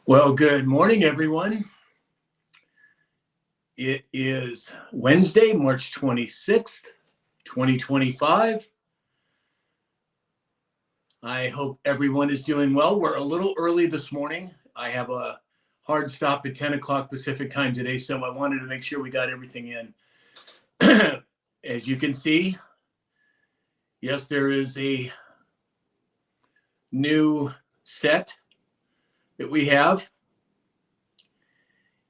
Well, good morning, everyone. It is Wednesday, March 26th, 2025. I hope everyone is doing well. We're a little early this morning. I have a hard stop at 10 o'clock Pacific time today, so I wanted to make sure we got everything in. As you can see, yes, there is a new set that we have.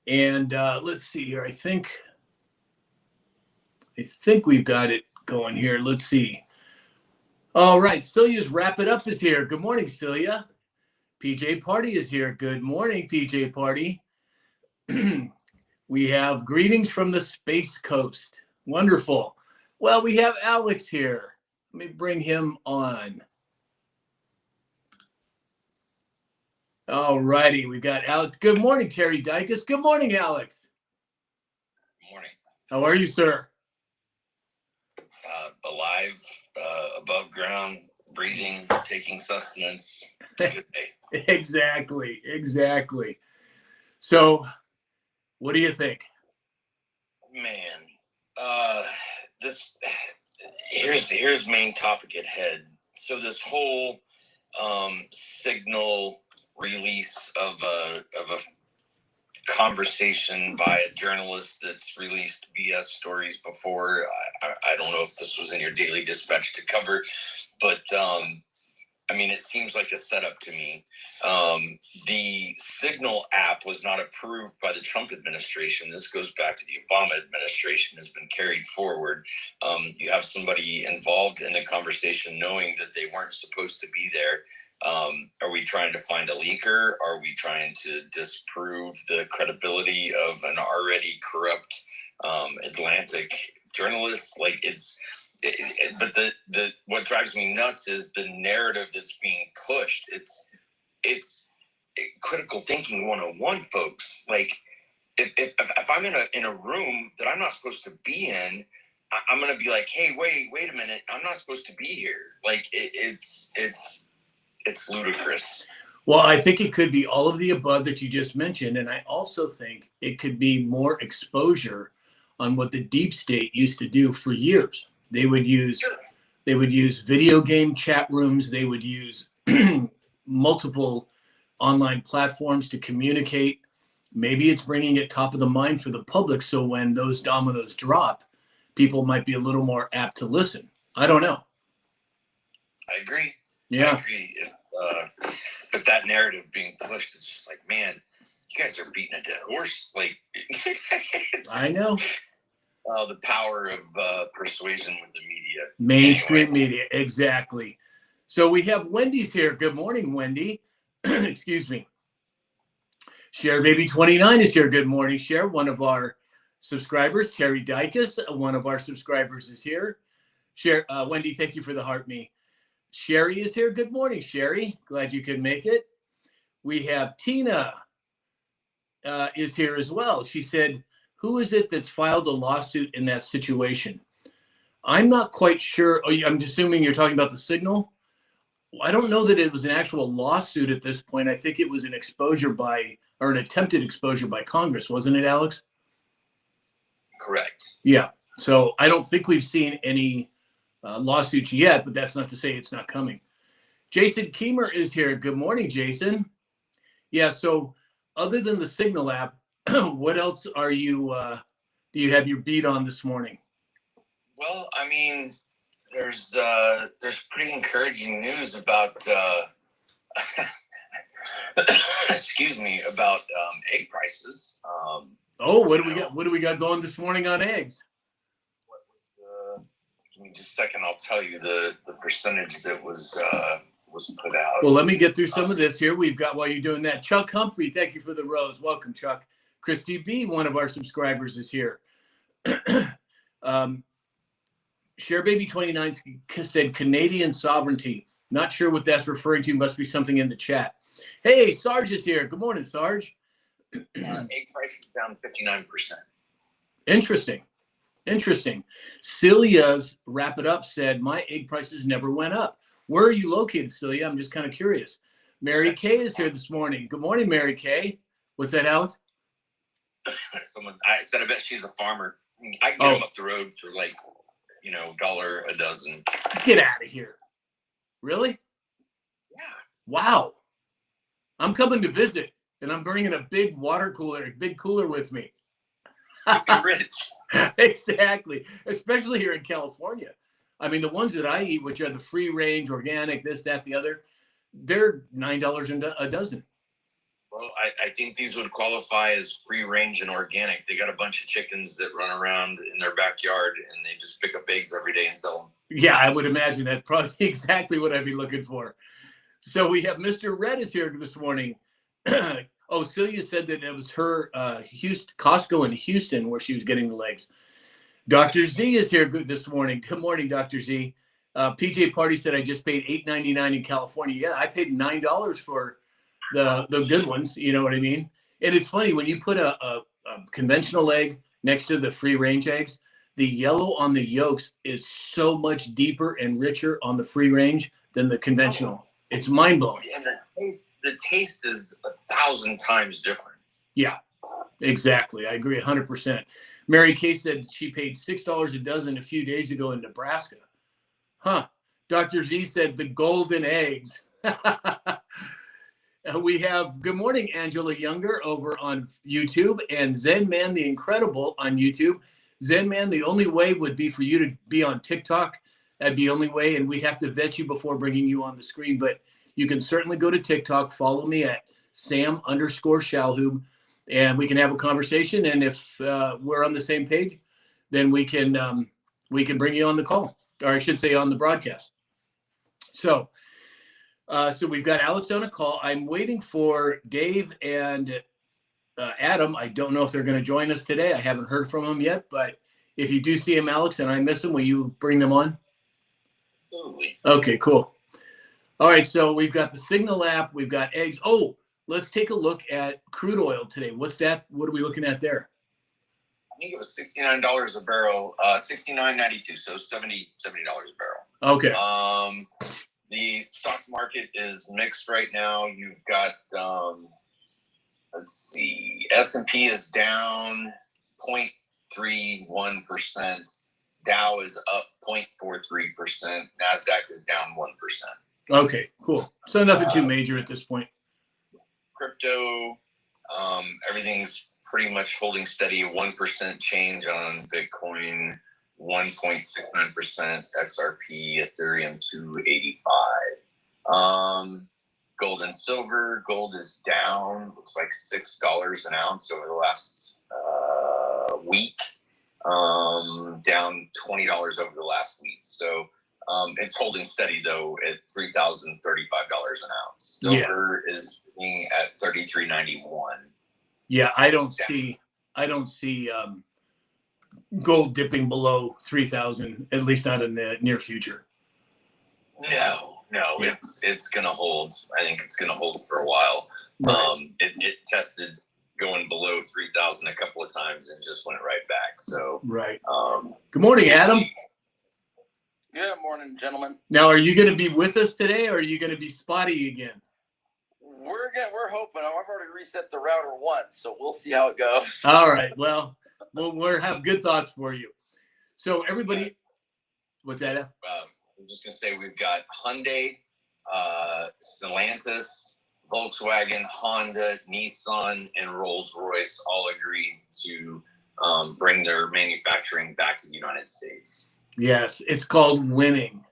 And let's see here. I think we've got it going here. Let's see. All right, Celia's Wrap It Up is here. Good morning, Celia. PJ Party is here. Good morning, PJ Party. We have greetings from the Space Coast. Wonderful. Well, we have Alex here. Let me bring him on. All righty, we got Alex. Good morning, Terry Dykes. Good morning, Alex. Good morning. How are you, sir? Alive, above ground, breathing, taking sustenance. It's a good day. Exactly. So, what do you think? Man, here's main topic at head. So this whole signal release of a conversation by a journalist that's released BS stories before. I don't know if this was in your daily dispatch to cover, but I mean, it seems like a setup to me. The Signal app was not approved by the Trump administration. This goes back to the Obama administration, has been carried forward. You have somebody involved in the conversation knowing that they weren't supposed to be there. Are we trying to find a leaker? Are we trying to disprove the credibility of an already corrupt Atlantic journalist? But the what drives me nuts is the narrative that's being pushed. It's critical thinking 101, folks. Like if I'm in a room that I'm not supposed to be in, I'm gonna be like, hey, wait a minute, I'm not supposed to be here. Like it's ludicrous. Well, I think it could be all of the above that you just mentioned, and I also think it could be more exposure on what the deep state used to do for years. They would use video game chat rooms. They would use multiple online platforms to communicate. Maybe it's bringing it top of the mind for the public, so when those dominoes drop, people might be a little more apt to listen. I don't know. I agree. Yeah. I agree. But that narrative being pushed is just like, man, you guys are beating a dead horse. Like, I know. The power of persuasion with the media. Mainstream media, exactly. So we have Wendy's here. Good morning, Wendy. Excuse me. Share Baby 29 is here. Good morning, Share. One of our subscribers, Terry Dykes, one of our subscribers is here. Share, Wendy, thank you for the heart me. Sherry is here. Good morning, Sherry. Glad you could make it. We have Tina is here as well. She said, who is it that's filed a lawsuit in that situation? I'm not quite sure. Oh, I'm assuming you're talking about the Signal. I don't know that it was an actual lawsuit at this point. I think it was an an attempted exposure by Congress, wasn't it, Alex? Correct. Yeah. So I don't think we've seen any lawsuits yet, but that's not to say it's not coming. Jason Keemer is here. Good morning, Jason. Yeah. So other than the Signal app, what else are you? Do you have your beat on this morning? Well, I mean, there's pretty encouraging news about excuse me, about egg prices. What do we got? What do we got going this morning on eggs? What was give me just a second. I'll tell you the percentage that was put out. Well, let me get through some of this here. We've got, while you're doing that, Chuck Humphrey. Thank you for the rose. Welcome, Chuck. Christy B, one of our subscribers, is here. Share Baby 29 said Canadian sovereignty. Not sure what that's referring to. Must be something in the chat. Hey, Sarge is here. Good morning, Sarge. Egg price is down 59%. Interesting. Celia's Wrap It Up said, my egg prices never went up. Where are you located, Celia? I'm just kind of curious. Mary Kay is here this morning. Good morning, Mary Kay. What's that, Alex? I said I bet she's a farmer. I can get them up the road for like, $1 a dozen. Get out of here. Really? Yeah. Wow. I'm coming to visit, and I'm bringing a big cooler with me. You're rich. Exactly. Especially here in California. I mean, the ones that I eat, which are the free range, organic, this, that, the other, they're $9 a dozen. Well, I think these would qualify as free range and organic. They got a bunch of chickens that run around in their backyard and they just pick up eggs every day and sell them. Yeah, I would imagine that's probably exactly what I'd be looking for. So we have Mr. Red is here this morning. Celia said that it was her Costco in Houston where she was getting the legs. Dr. Z is here this morning. Good morning, Dr. Z. PJ Party said I just paid $8.99 in California. Yeah, I paid $9 for the good ones. You know what I mean? And it's funny when you put a conventional egg next to the free range eggs, the yellow on the yolks is so much deeper and richer on the free range than the conventional. It's mind blowing. And the taste is 1,000 times different. Yeah, exactly. I agree 100%. Mary Kay said she paid $6 a dozen a few days ago in Nebraska. Huh. Dr. Z said the golden eggs. We have good morning, Angela Younger over on YouTube and Zen Man the Incredible on YouTube. Zen Man, the only way would be for you to be on TikTok. That'd be the only way, and we'd have to vet you before bringing you on the screen. But you can certainly go to TikTok, follow me at Sam_Shalhoub, and we can have a conversation. And if we're on the same page, then we can bring you on the call, or I should say on the broadcast. So we've got Alex on a call. I'm waiting for Dave and Adam. I don't know if they're going to join us today. I haven't heard from them yet, but if you do see him, Alex, and I miss him, will you bring them on? Absolutely. Okay, cool. All right, so we've got the Signal app. We've got eggs. Oh, let's take a look at crude oil today. What's that? What are we looking at there? I think it was $69 a barrel, $69.92, so $70 a barrel. Okay. The stock market is mixed right now. You've got, let's see, S&P is down 0.31%. Dow is up 0.43%. NASDAQ is down 1%. Okay, cool. So nothing too major at this point. Crypto, everything's pretty much holding steady. 1% change on Bitcoin, 1.69%, XRP, Ethereum 285. Gold and silver. Gold is down. Looks like $6 an ounce over the last week. Down $20 over the last week. So it's holding steady though at $3,035 an ounce. Silver is being at $33.91. Yeah, I don't see gold dipping below 3,000, at least not in the near future. No, yeah. It's gonna hold. I think it's gonna hold for a while. Right. It tested going below 3,000 a couple of times and just went right back. So right. Good morning, Adam. Good morning, gentlemen. Now, are you going to be with us today, or are you going to be spotty again? We're hoping. I've already reset the router once, so we'll see how it goes. All right. Well, we'll have good thoughts for you. So everybody, what's that? I'm just gonna say we've got Hyundai, Stellantis, Volkswagen, Honda, Nissan, and Rolls-Royce all agreed to bring their manufacturing back to the United States. Yes, it's called winning.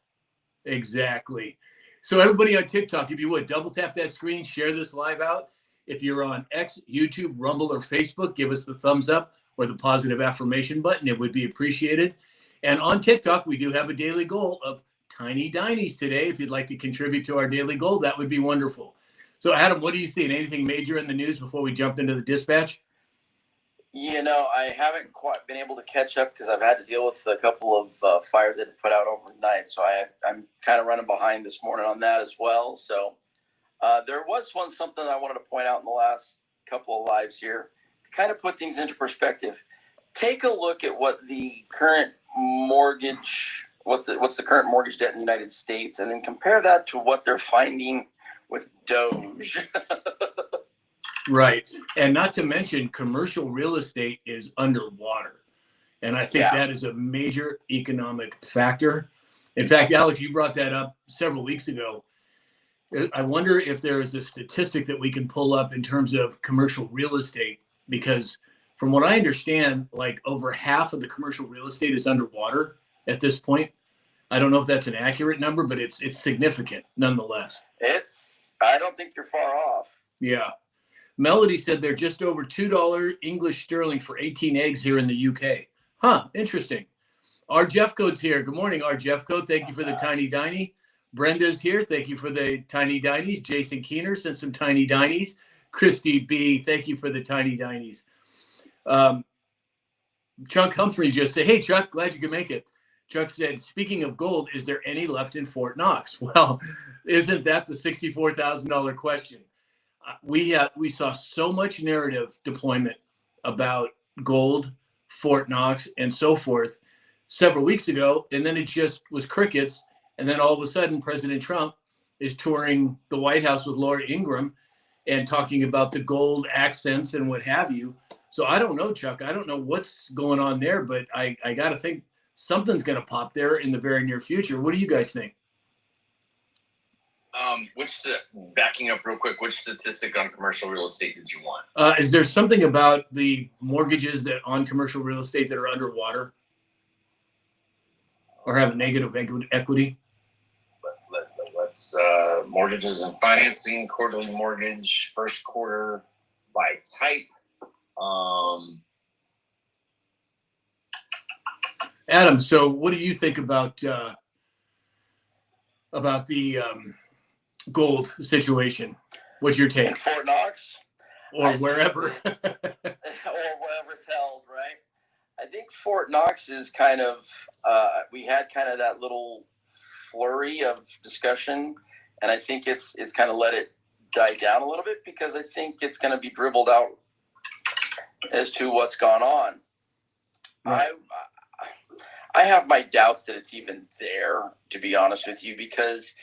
Exactly. So everybody on TikTok, if you would, double tap that screen, share this live out. If you're on X, YouTube, Rumble, or Facebook, give us the thumbs up or the positive affirmation button. It would be appreciated. And on TikTok, we do have a daily goal of Tiny Dinies today. If you'd like to contribute to our daily goal, that would be wonderful. So, Adam, what are you seeing? Anything major in the news before we jump into the dispatch? I haven't quite been able to catch up because I've had to deal with a couple of fires that put out overnight. So I'm kind of running behind this morning on that as well. So there was something I wanted to point out in the last couple of lives here to kind of put things into perspective. Take a look at what the current mortgage, what's the current mortgage debt in the United States, and then compare that to what they're finding with Doge. Right. And not to mention commercial real estate is underwater. And I think Yeah. that is a major economic factor. In fact, Alex, you brought that up several weeks ago. I wonder if there is a statistic that we can pull up in terms of commercial real estate, because from what I understand, like over half of the commercial real estate is underwater at this point. I don't know if that's an accurate number, but it's significant nonetheless. I don't think you're far off. Yeah. Melody said they're just over $2 English sterling for 18 eggs here in the UK. Huh, interesting. Our Jeffcoat's here. Good morning, our Jeffcoat. Thank you for the Tiny Diny. Brenda's here. Thank you for the Tiny Dinies. Jason Keener sent some Tiny Dinies. Christy B, thank you for the Tiny Dinies. Chuck Humphrey just said, hey, Chuck, glad you could make it. Chuck said, speaking of gold, is there any left in Fort Knox? Well, isn't that the $64,000 question? We saw so much narrative deployment about gold, Fort Knox, and so forth several weeks ago, and then it just was crickets. And then all of a sudden, President Trump is touring the White House with Laura Ingraham and talking about the gold accents and what have you. So I don't know, Chuck. I don't know what's going on there, but I got to think something's going to pop there in the very near future. What do you guys think? Backing up real quick, which statistic on commercial real estate did you want? Is there something about the mortgages that on commercial real estate that are underwater or have a negative equity? Let's mortgages and financing, quarterly mortgage, first quarter by type. Adam, so what do you think about the gold situation? What's your In take? Fort Knox? Or wherever. Or wherever it's held, right? I think Fort Knox is kind of, we had kind of that little flurry of discussion, and I think it's kind of let it die down a little bit, because I think it's going to be dribbled out as to what's gone on. Right. I have my doubts that it's even there, to be honest with you, because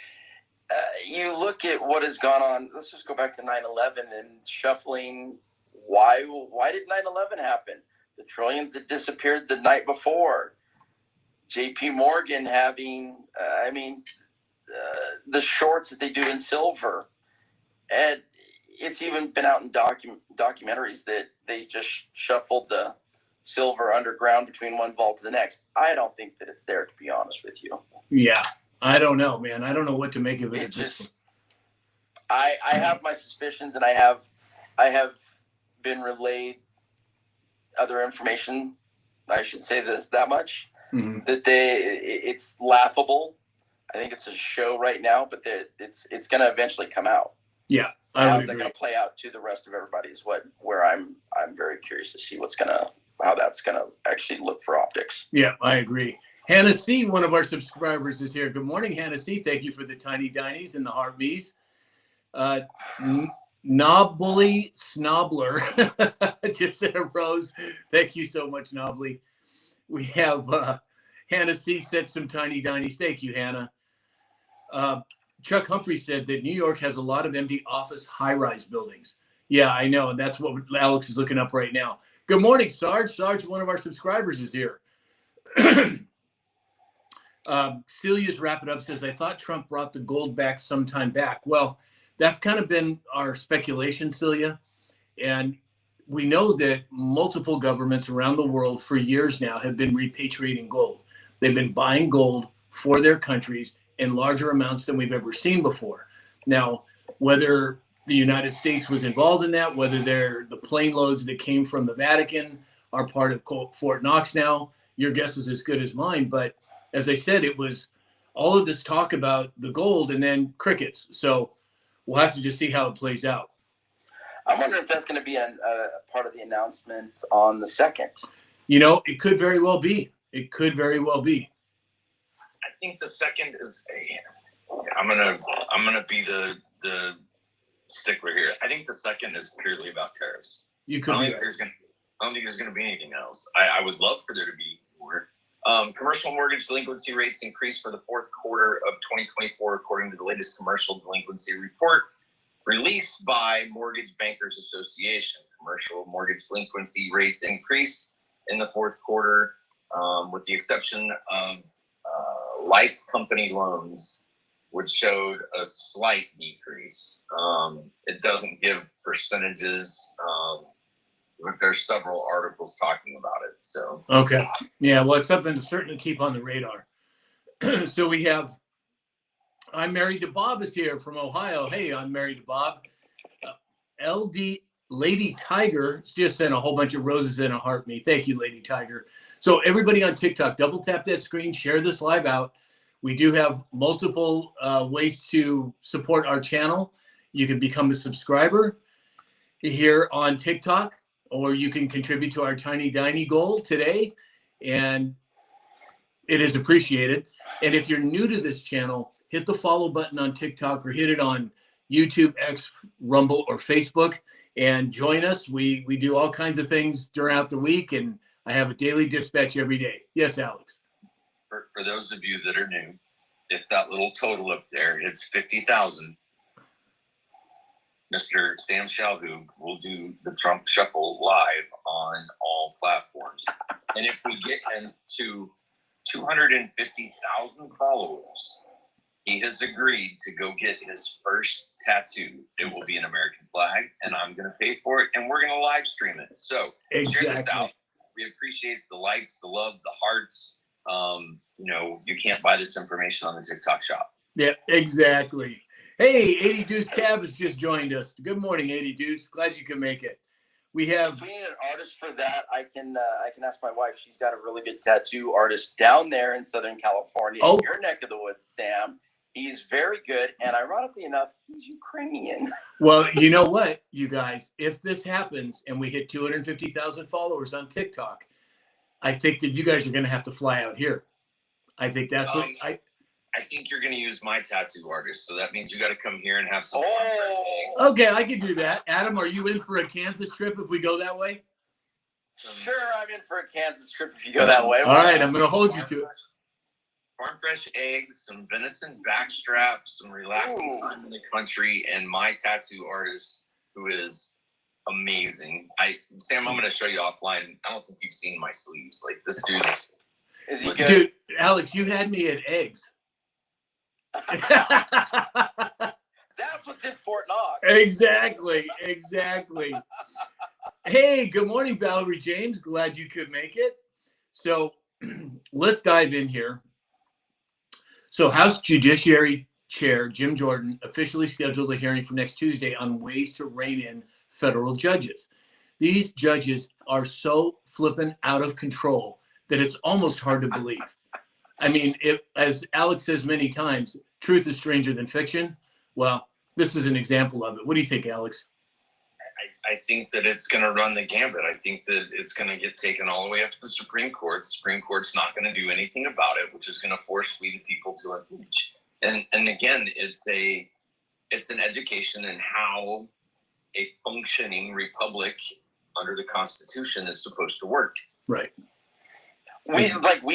you look at what has gone on. Let's just go back to 9/11 and shuffling. Why did 9/11 happen? The trillions that disappeared the night before. JP Morgan having, the shorts that they do in silver. And it's even been out in documentaries that they just shuffled the silver underground between one vault to the next. I don't think that it's there, to be honest with you. Yeah. I don't know, man. I don't know what to make of it. It just, I have my suspicions, and I have been relayed other information. I should say that much, that it's laughable. I think it's a show right now, but it's going to eventually come out. Yeah, How's that going to play out to the rest of everybody is where I'm very curious to see how that's going to actually look for optics. Yeah, I agree. Hannah C., one of our subscribers, is here. Good morning, Hannah C. Thank you for the Tiny Dinies and the Heart Me's. Knobbly Snobbler just said a rose. Thank you so much, Knobbly. We have Hannah C. said some Tiny Dinies. Thank you, Hannah. Chuck Humphrey said that New York has a lot of empty office high-rise buildings. Yeah, I know, and that's what Alex is looking up right now. Good morning, Sarge. Sarge, one of our subscribers, is here. Celia's Wrap It Up says, I thought Trump brought the gold back sometime back. Well, that's kind of been our speculation, Celia. And we know that multiple governments around the world for years now have been repatriating gold. They've been buying gold for their countries in larger amounts than we've ever seen before. Now, whether the United States was involved in that, whether the plane loads that came from the Vatican are part of Fort Knox now, your guess is as good as mine. But as I said, it was all of this talk about the gold and then crickets. So we'll have to just see how it plays out. I wonder if that's going to be a part of the announcement on the 2nd. You know, it could very well be. It could very well be. I think the second is I'm gonna be the stickler here. I think the second is purely about tariffs. You could. I don't think there's gonna be anything else. I would love for there to be more. Commercial mortgage delinquency rates increased for the fourth quarter of 2024, according to the latest commercial delinquency report. released by Mortgage Bankers Association. Commercial mortgage delinquency rates increased in the fourth quarter, with the exception of life company loans, which showed a slight decrease. It doesn't give percentages. There's several articles talking about it. So Okay. Yeah, well, it's something to certainly keep on the radar. So we have, I'm Married to Bob is here from Ohio. Hey, I'm Married to Bob. LD Lady Tiger just sent a whole bunch of roses and a heart me. Thank you, Lady Tiger. So everybody on TikTok, double tap that screen, share this live out. We do have multiple ways to support our channel. You can become a subscriber here on TikTok, or you can contribute to our Tiny Diny goal today, and it is appreciated. And if you're new to this channel, hit the follow button on TikTok or hit it on YouTube, X, Rumble, or Facebook, and join us. We do all kinds of things throughout the week, and I have a daily dispatch every day. Yes, Alex. for those of you that are new, if that little total up there hits 50,000, Mr. Sam Shalhoub will do the Trump Shuffle live on all platforms. And if we get him to 250,000 followers, he has agreed to go get his first tattoo. It will be an American flag, and I'm going to pay for it, and we're going to live stream it. So share this out. We appreciate the likes, the love, the hearts. You can't buy this information on the TikTok shop. Yeah, exactly. Hey, 80 Deuce Cab has just joined us. Good morning, 80 Deuce. Glad you could make it. We have. If we need an artist for that, I can ask my wife. She's got a really good tattoo artist down there in Southern California, in your neck of the woods, Sam. He's very good, and ironically enough, he's Ukrainian. Well, you know what, you guys? If this happens and we hit 250,000 followers on TikTok, I think that you guys are going to have to fly out here. I think that's what I think you're going to use my tattoo artist, so that means you got to come here and have some. Okay, I can do that. Adam, are you in for a Kansas trip if we go that way? Sure, I'm in for a Kansas trip if you go that way. All right, I'm going to hold you to it. Farm fresh eggs, some venison backstrap, some relaxing time in the country, and my tattoo artist, who is amazing. Sam, I'm going to show you offline. I don't think you've seen my sleeves. Like, this dude's. Is he good? Dude, Alex, you had me at eggs. That's what's in Fort Knox. Exactly. Hey, good morning, Valerie James. Glad you could make it. So let's dive in here. So House Judiciary Chair Jim Jordan officially scheduled a hearing for next Tuesday on ways to rein in federal judges. These judges are so flippin' out of control that it's almost hard to believe. I mean, as Alex says many times, truth is stranger than fiction. Well, this is an example of it. What do you think, Alex? I think that it's going to run the gambit. I think that it's going to get taken all the way up to the Supreme Court. The Supreme Court's not going to do anything about it, which is going to force we the people to impeach. And again, it's an education in how a functioning republic under the Constitution is supposed to work. Right. We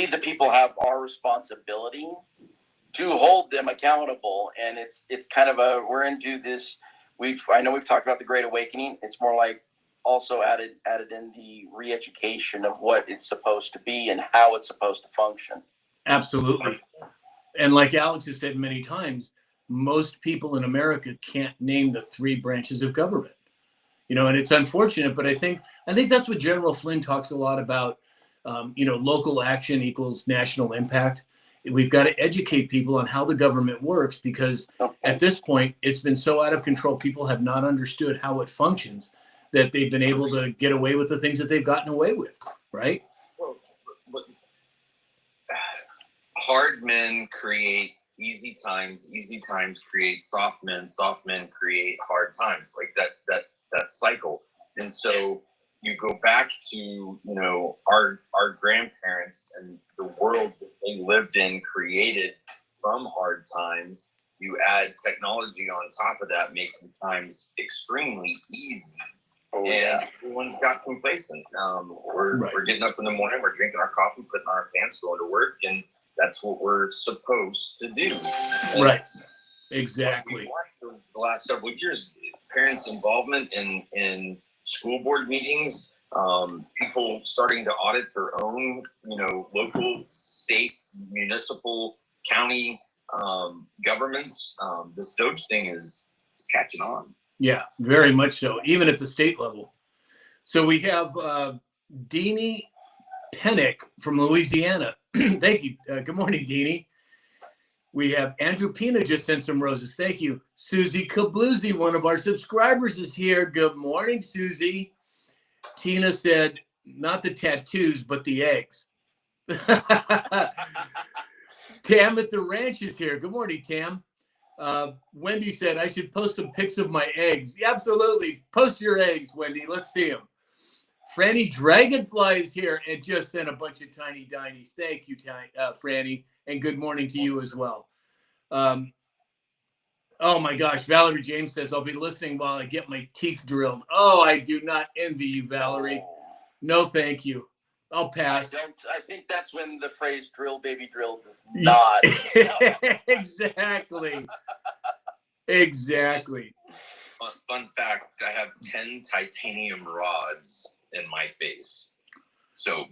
the people have our responsibility to hold them accountable, and it's kind of we're into this. I know we've talked about the Great Awakening. It's more like also added in the re-education of what it's supposed to be and how it's supposed to function. Absolutely. And like Alex has said many times, most people in America can't name the three branches of government. And it's unfortunate, but I think that's what General Flynn talks a lot about. Local action equals national impact. We've got to educate people on how the government works, because at this point, it's been so out of control. People have not understood how it functions, that they've been able to get away with the things that they've gotten away with, right? Well, hard men create easy times create soft men create hard times, like that cycle. And so you go back to, our grandparents and the world that they lived in, created from hard times. You add technology on top of that, making times extremely easy. Everyone's got complacent. We're getting up in the morning, we're drinking our coffee, putting on our pants, going to work, and that's what we're supposed to do. Right. Exactly. The last several years, parents' involvement in school board meetings, people starting to audit their own, local, state, municipal, county governments. This Doge thing is catching on. Yeah, very much so, even at the state level. So we have Deanie Pennick from Louisiana. Thank you. Good morning, Deanie. We have Andrew Pina just sent some roses. Thank you. Susie Kabloozy, one of our subscribers, is here. Good morning, Susie. Tina said, not the tattoos, but the eggs. Tam at the ranch is here. Good morning, Tam. Wendy said, I should post some pics of my eggs. Yeah, absolutely. Post your eggs, Wendy. Let's see them. Franny Dragonfly is here and just sent a bunch of tiny dinies. Thank you, Franny. And good morning to you as well. Oh my gosh, Valerie James says, I'll be listening while I get my teeth drilled. Oh, I do not envy you, Valerie. No, thank you. I'll pass. I think that's when the phrase drill, baby, drill does not. Exactly. Exactly. Fun fact, I have 10 titanium rods in my face. So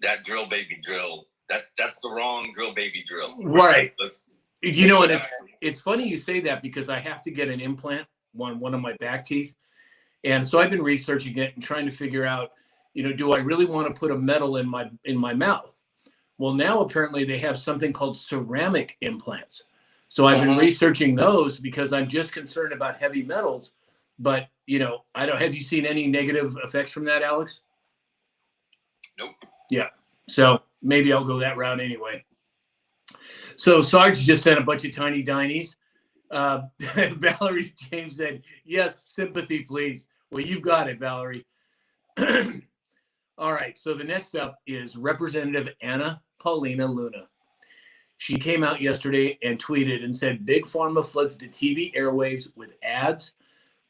that drill, baby, drill, that's the wrong drill, baby, drill. Right. And it's funny you say that because I have to get an implant on one of my back teeth. And so I've been researching it and trying to figure out, do I really want to put a metal in my mouth? Well, now apparently they have something called ceramic implants. So I've been researching those because I'm just concerned about heavy metals. But, have you seen any negative effects from that, Alex? Nope. Yeah. So maybe I'll go that route anyway. So Sarge just sent a bunch of tiny dinies. Valerie James said, yes, sympathy, please. Well, you've got it, Valerie. All right. So the next up is Representative Anna Paulina Luna. She came out yesterday and tweeted and said, Big Pharma floods the TV airwaves with ads,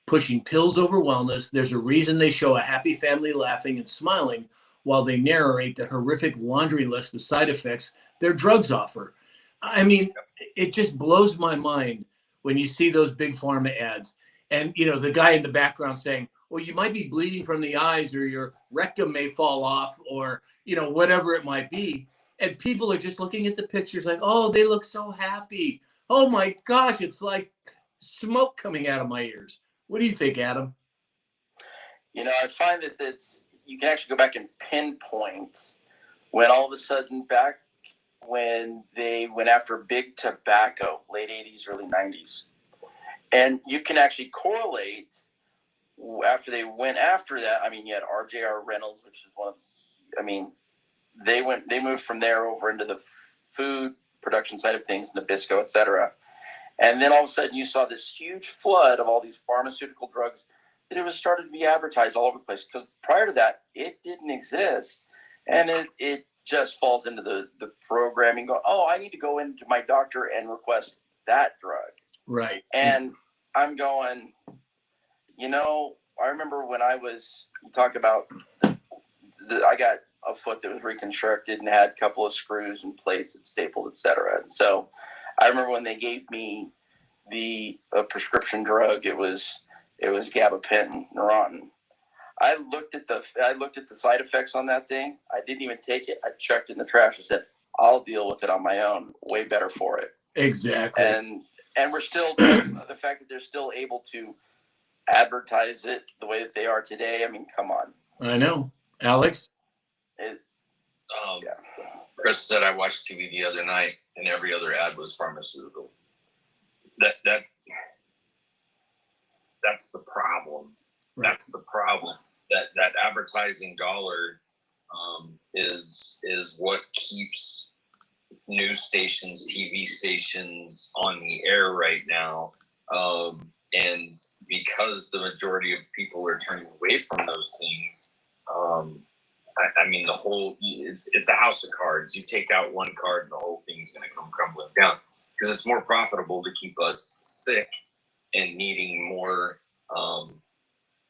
pushing pills over wellness. There's a reason they show a happy family laughing and smiling while they narrate the horrific laundry list of side effects their drugs offer. I mean, it just blows my mind when you see those big pharma ads. And, the guy in the background saying, well, you might be bleeding from the eyes or your rectum may fall off or, whatever it might be. And people are just looking at the pictures like, oh, they look so happy. Oh, my gosh, it's like smoke coming out of my ears. What do you think, Adam? I find that you can actually go back and pinpoint when all of a sudden back when they went after big tobacco, late 80s, early 90s. And you can actually correlate after they went after that. I mean, you had RJR Reynolds, which is they moved from there over into the food production side of things, Nabisco, et cetera. And then all of a sudden you saw this huge flood of all these pharmaceutical drugs that it was started to be advertised all over the place. Because prior to that, it didn't exist. And it just falls into the programming. Oh, I need to go into my doctor and request that drug. Right. And I'm going, I remember when you talked about, I got a foot that was reconstructed and had a couple of screws and plates and staples, et cetera. And so I remember when they gave me the prescription drug, it was gabapentin, Neurontin. I looked at the side effects on that thing. I didn't even take it. I chucked it in the trash and said, I'll deal with it on my own. Way better for it. Exactly. And we're still the fact that they're still able to advertise it the way that they are today. I mean, come on. I know, Alex. Chris said I watched TV the other night, and every other ad was pharmaceutical. That's the problem. Right. That's the problem. That advertising dollar is what keeps news stations, TV stations on the air right now. And because the majority of people are turning away from those things, I mean, it's a house of cards. You take out one card and the whole thing's going to come crumbling down because it's more profitable to keep us sick and needing more.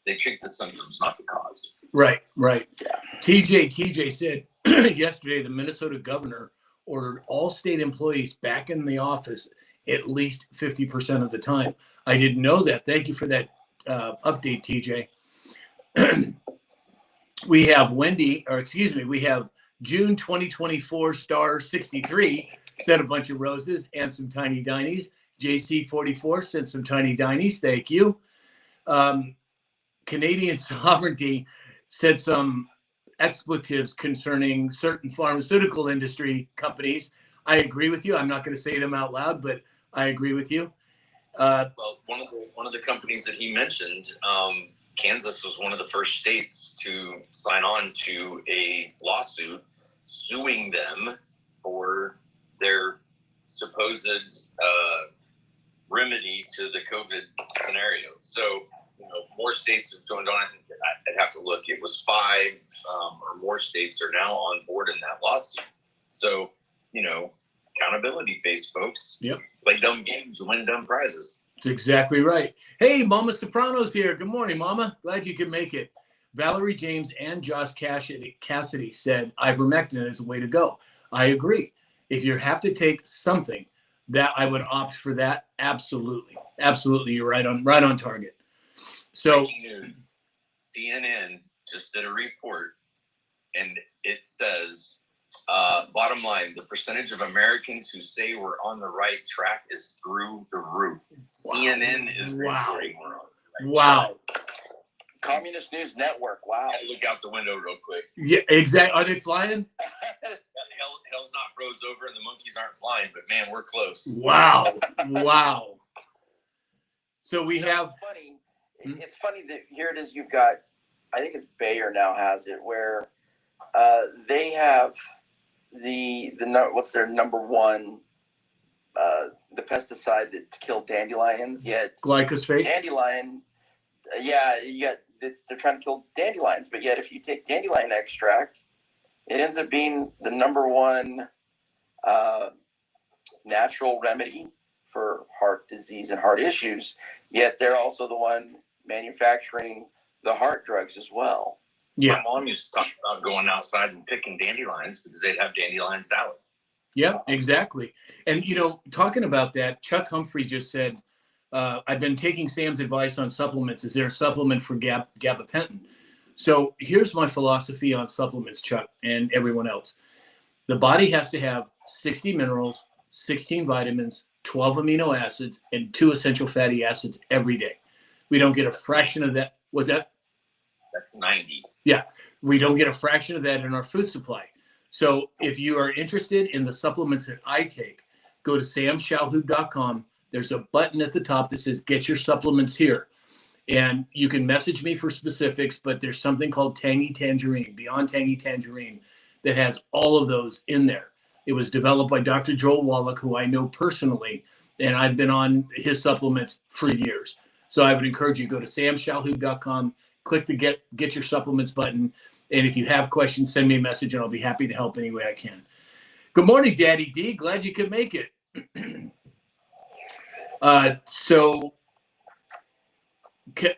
They treat the symptoms, not the cause. Right. Yeah. TJ said yesterday the Minnesota governor ordered all state employees back in the office at least 50% of the time. I didn't know that. Thank you for that update, TJ. We have we have June 2024 star 63 sent a bunch of roses and some tiny dinies. JC44 sent some tiny dinies. Thank you. Canadian Sovereignty said some expletives concerning certain pharmaceutical industry companies. I agree with you. I'm not going to say them out loud, but I agree with you. Well, one of the companies that he mentioned, Kansas was one of the first states to sign on to a lawsuit suing them for their supposed remedy to the COVID scenario. So, more states have joined on. I think I'd have to look. It was 5 or more states are now on board in that lawsuit. So, accountability phase, folks. Yep. Play dumb games and win dumb prizes. That's exactly right. Hey, Mama Soprano's here. Good morning, Mama. Glad you could make it. Valerie James and Josh Cassidy said ivermectin is the way to go. I agree. If you have to take something, that I would opt for that. Absolutely. Absolutely. You're right on target. So breaking news, CNN just did a report and it says, bottom line, the percentage of Americans who say we're on the right track is through the roof. Wow. CNN is reporting we're on the right track. Communist News Network. Wow. Gotta look out the window real quick. Yeah, exactly. Are they flying? Hell's not froze over and the monkeys aren't flying, but man, we're close. Wow. Wow. So we have. It's funny that here it is. You've got, I think it's Bayer now has it, where they have what's their number one, the pesticide that killed dandelions. Yet glyphosate. Dandelion, they're trying to kill dandelions, but yet if you take dandelion extract, it ends up being the number one natural remedy for heart disease and heart issues. Yet they're also the one manufacturing the heart drugs as well. Yeah. My mom used to talk about going outside and picking dandelions because they'd have dandelion salad. Yeah, exactly. And, talking about that, Chuck Humphrey just said, I've been taking Sam's advice on supplements. Is there a supplement for gabapentin? So here's my philosophy on supplements, Chuck, and everyone else. The body has to have 60 minerals, 16 vitamins, 12 amino acids, and 2 essential fatty acids every day. We don't get a fraction of that. What's that? That's 90. Yeah, we don't get a fraction of that in our food supply. So if you are interested in the supplements that I take, go to samshalhoub.com. There's a button at the top that says get your supplements here. And you can message me for specifics, but there's something called Tangy Tangerine, Beyond Tangy Tangerine, that has all of those in there. It was developed by Dr. Joel Wallach, who I know personally, and I've been on his supplements for years. So I would encourage you to go to samshalhoub.com, click the get your supplements button. And if you have questions, send me a message and I'll be happy to help any way I can. Good morning, Daddy D. Glad you could make it. So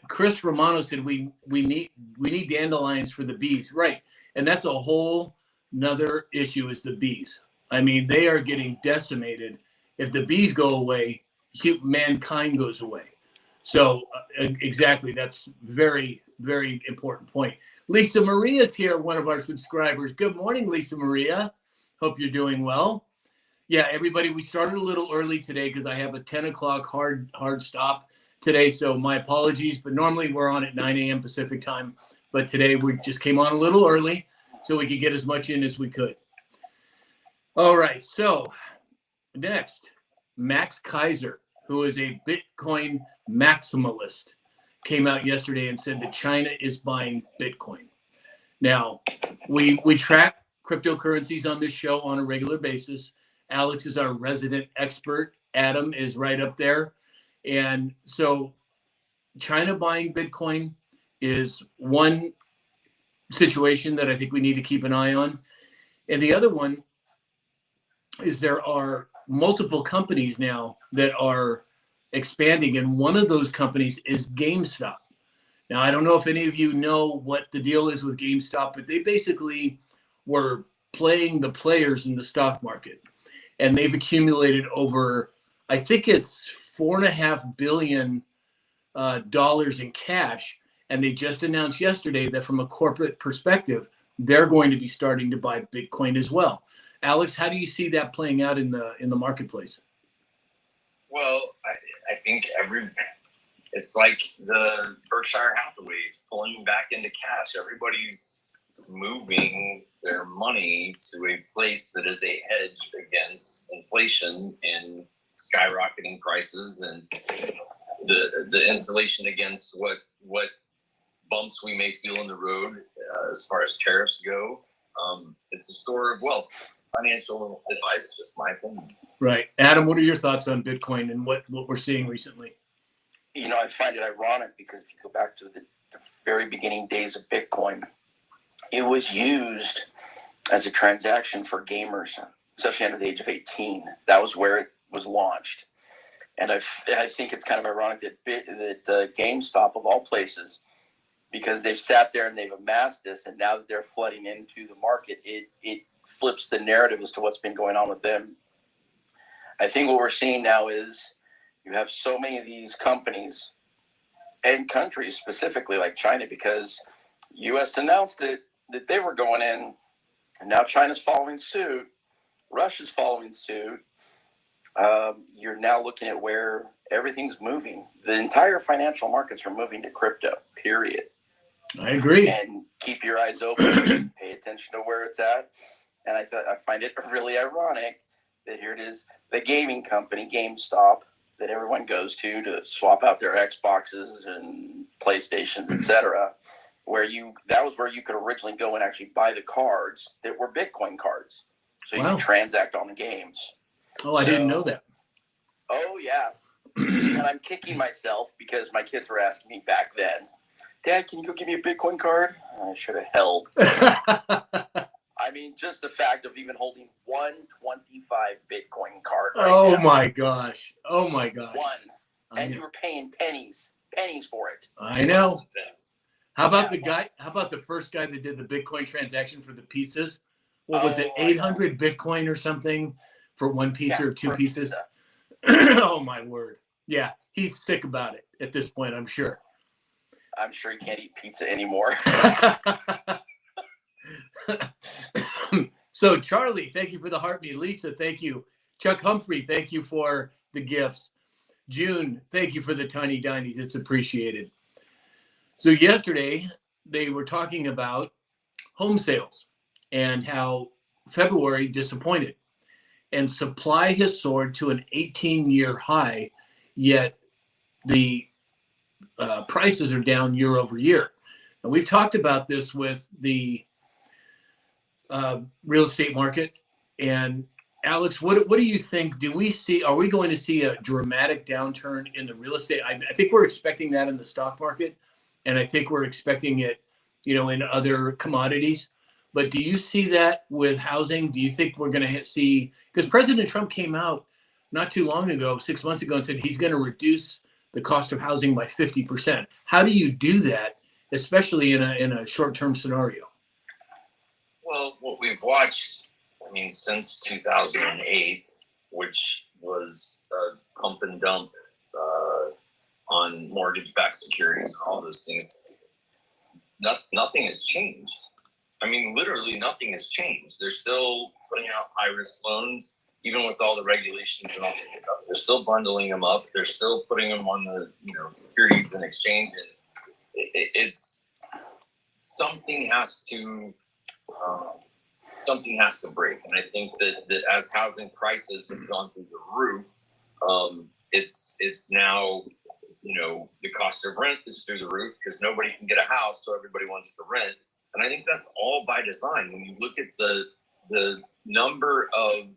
Chris Romano said we need dandelions for the bees. Right. And that's a whole nother issue is the bees. I mean, they are getting decimated. If the bees go away, mankind goes away. So exactly, that's very, very important point. Lisa Maria's here, one of our subscribers. Good morning, Lisa Maria. Hope you're doing well. Yeah, everybody, we started a little early today because I have a 10 o'clock hard stop today. So my apologies, but normally we're on at 9 a.m. Pacific time. But today we just came on a little early so we could get as much in as we could. All right, so next, Max Kaiser, who is a Bitcoin maximalist, came out yesterday and said that China is buying Bitcoin. Now, we track cryptocurrencies on this show on a regular basis. Alex is our resident expert. Adam is right up there. And so China buying Bitcoin is one situation that I think we need to keep an eye on. And the other one is there are multiple companies now that are expanding, and one of those companies is GameStop. Now, I don't know if any of you know what the deal is with GameStop, but they basically were playing the players in the stock market, and they've accumulated over, I think it's $4.5 billion dollars in cash. And they just announced yesterday that from a corporate perspective, they're going to be starting to buy Bitcoin as well. Alex, how do you see that playing out in the marketplace? Well, I think it's like the Berkshire Hathaway pulling back into cash. Everybody's moving their money to a place that is a hedge against inflation and skyrocketing prices, and the insulation against what bumps we may feel in the road as far as tariffs go. It's a store of wealth. Financial advice, just my opinion. Right. Adam, what are your thoughts on Bitcoin and what we're seeing recently? I find it ironic because if you go back to the very beginning days of Bitcoin, it was used as a transaction for gamers, especially under the age of 18. That was where it was launched. And I think it's kind of ironic that GameStop, of all places, because they've sat there and they've amassed this, and now that they're flooding into the market, it flips the narrative as to what's been going on with them. I think what we're seeing now is you have so many of these companies and countries, specifically like China, because U.S. announced it, that they were going in, and now China's following suit. Russia's following suit. You're now looking at where everything's moving. The entire financial markets are moving to crypto, period. I agree. And keep your eyes open, pay attention to where it's at. And I find it really ironic that here it is, the gaming company, GameStop, that everyone goes to swap out their Xboxes and PlayStations, etc., that was where you could originally go and actually buy the cards that were Bitcoin cards. So you could transact on the games. Oh, I didn't know that. Oh, yeah. And I'm kicking myself because my kids were asking me back then, Dad, can you go give me a Bitcoin card? I should have held. I mean, just the fact of even holding 125 Bitcoin card right now. My gosh. Oh, my gosh. One. And you were paying pennies for it. I know. How about the first guy that did the Bitcoin transaction for the pizzas? What was it, 800 Bitcoin or something for one pizza or two pizzas? Oh, my word. Yeah, he's sick about it at this point, I'm sure. I'm sure he can't eat pizza anymore. So, Charlie, thank you for the heart me. Lisa, thank you. Chuck Humphrey, thank you for the gifts. June, thank you for the tiny dinies. It's appreciated. So yesterday, they were talking about home sales and how February disappointed. And supply has soared to an 18-year high, yet the prices are down year over year. And we've talked about this with the real estate market. And Alex, what do you think? Are we going to see a dramatic downturn in the real estate? I think we're expecting that in the stock market. And I think we're expecting it, in other commodities. But do you see that with housing? Do you think we're going to see, because President Trump came out not too long ago, 6 months ago, and said he's going to reduce the cost of housing by 50%. How do you do that, especially in a short-term scenario? Well, what we've watched, since 2008, which was a pump and dump on mortgage-backed securities and all those things, nothing has changed. Literally nothing has changed. They're still putting out high-risk loans, even with all the regulations and all that stuff. They're still bundling them up. They're still putting them on the Securities and Exchange. And it's something has to break. And I think that as housing prices have gone through the roof, it's now the cost of rent is through the roof because nobody can get a house, so everybody wants to rent. And I think that's all by design. When you look at the number of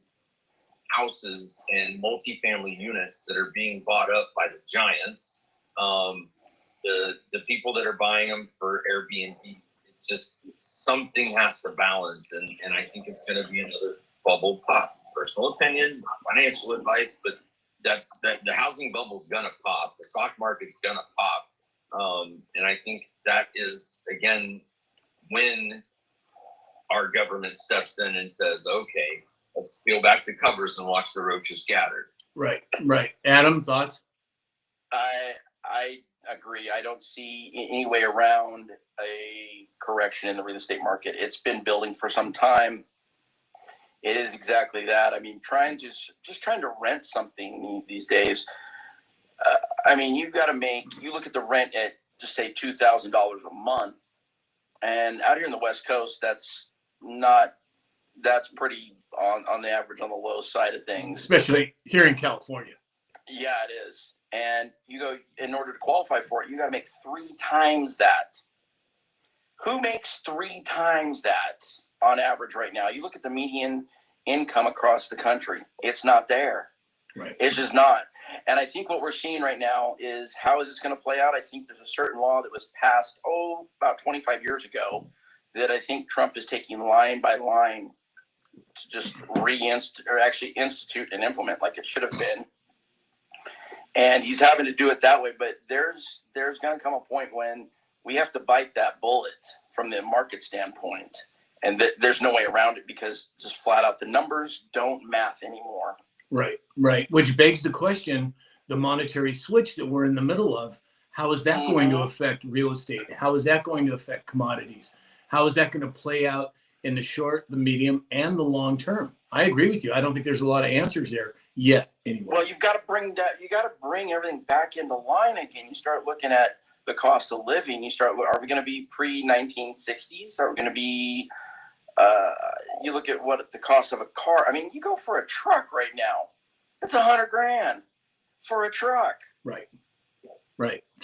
houses and multifamily units that are being bought up by the giants, the people that are buying them for Airbnb, it's just something has to balance. And I think it's going to be another bubble pop. Personal opinion, not financial advice, but the housing bubble's going to pop. The stock market's going to pop. And I think that is, again, when our government steps in and says, okay, let's peel back the covers and watch the roaches scatter. Right. Adam, thoughts? I agree. I don't see any way around a correction in the real estate market. It's been building for some time. It is exactly that. I mean, just trying to rent something these days. I mean, you look at the rent at just say $2,000 a month, and out here in the West Coast, that's pretty on the average on the low side of things. Especially here in California. Yeah, it is. And in order to qualify for it, you got to make 3 times that. Who makes 3 times that on average right now? You look at the median income across the country. It's not there. Right. It's just not. And I think what we're seeing right now is, how is this going to play out? I think there's a certain law that was passed, about 25 years ago, that I think Trump is taking line by line to just institute and implement like it should have been. And he's having to do it that way. But there's going to come a point when we have to bite that bullet from the market standpoint. And there's no way around it, because just flat out the numbers don't math anymore. Right. Which begs the question, the monetary switch that we're in the middle of, how is that going to affect real estate? How is that going to affect commodities? How is that going to play out in the short, the medium, and the long term? I agree with you. I don't think there's a lot of answers there yet anyway. Well, you've got to bring everything back into line again. You start looking at the cost of living. Are we going to be pre-1960s? Are we going to be you look at what the cost of a car. I mean, you go for a truck right now, it's $100,000 for a truck. Right.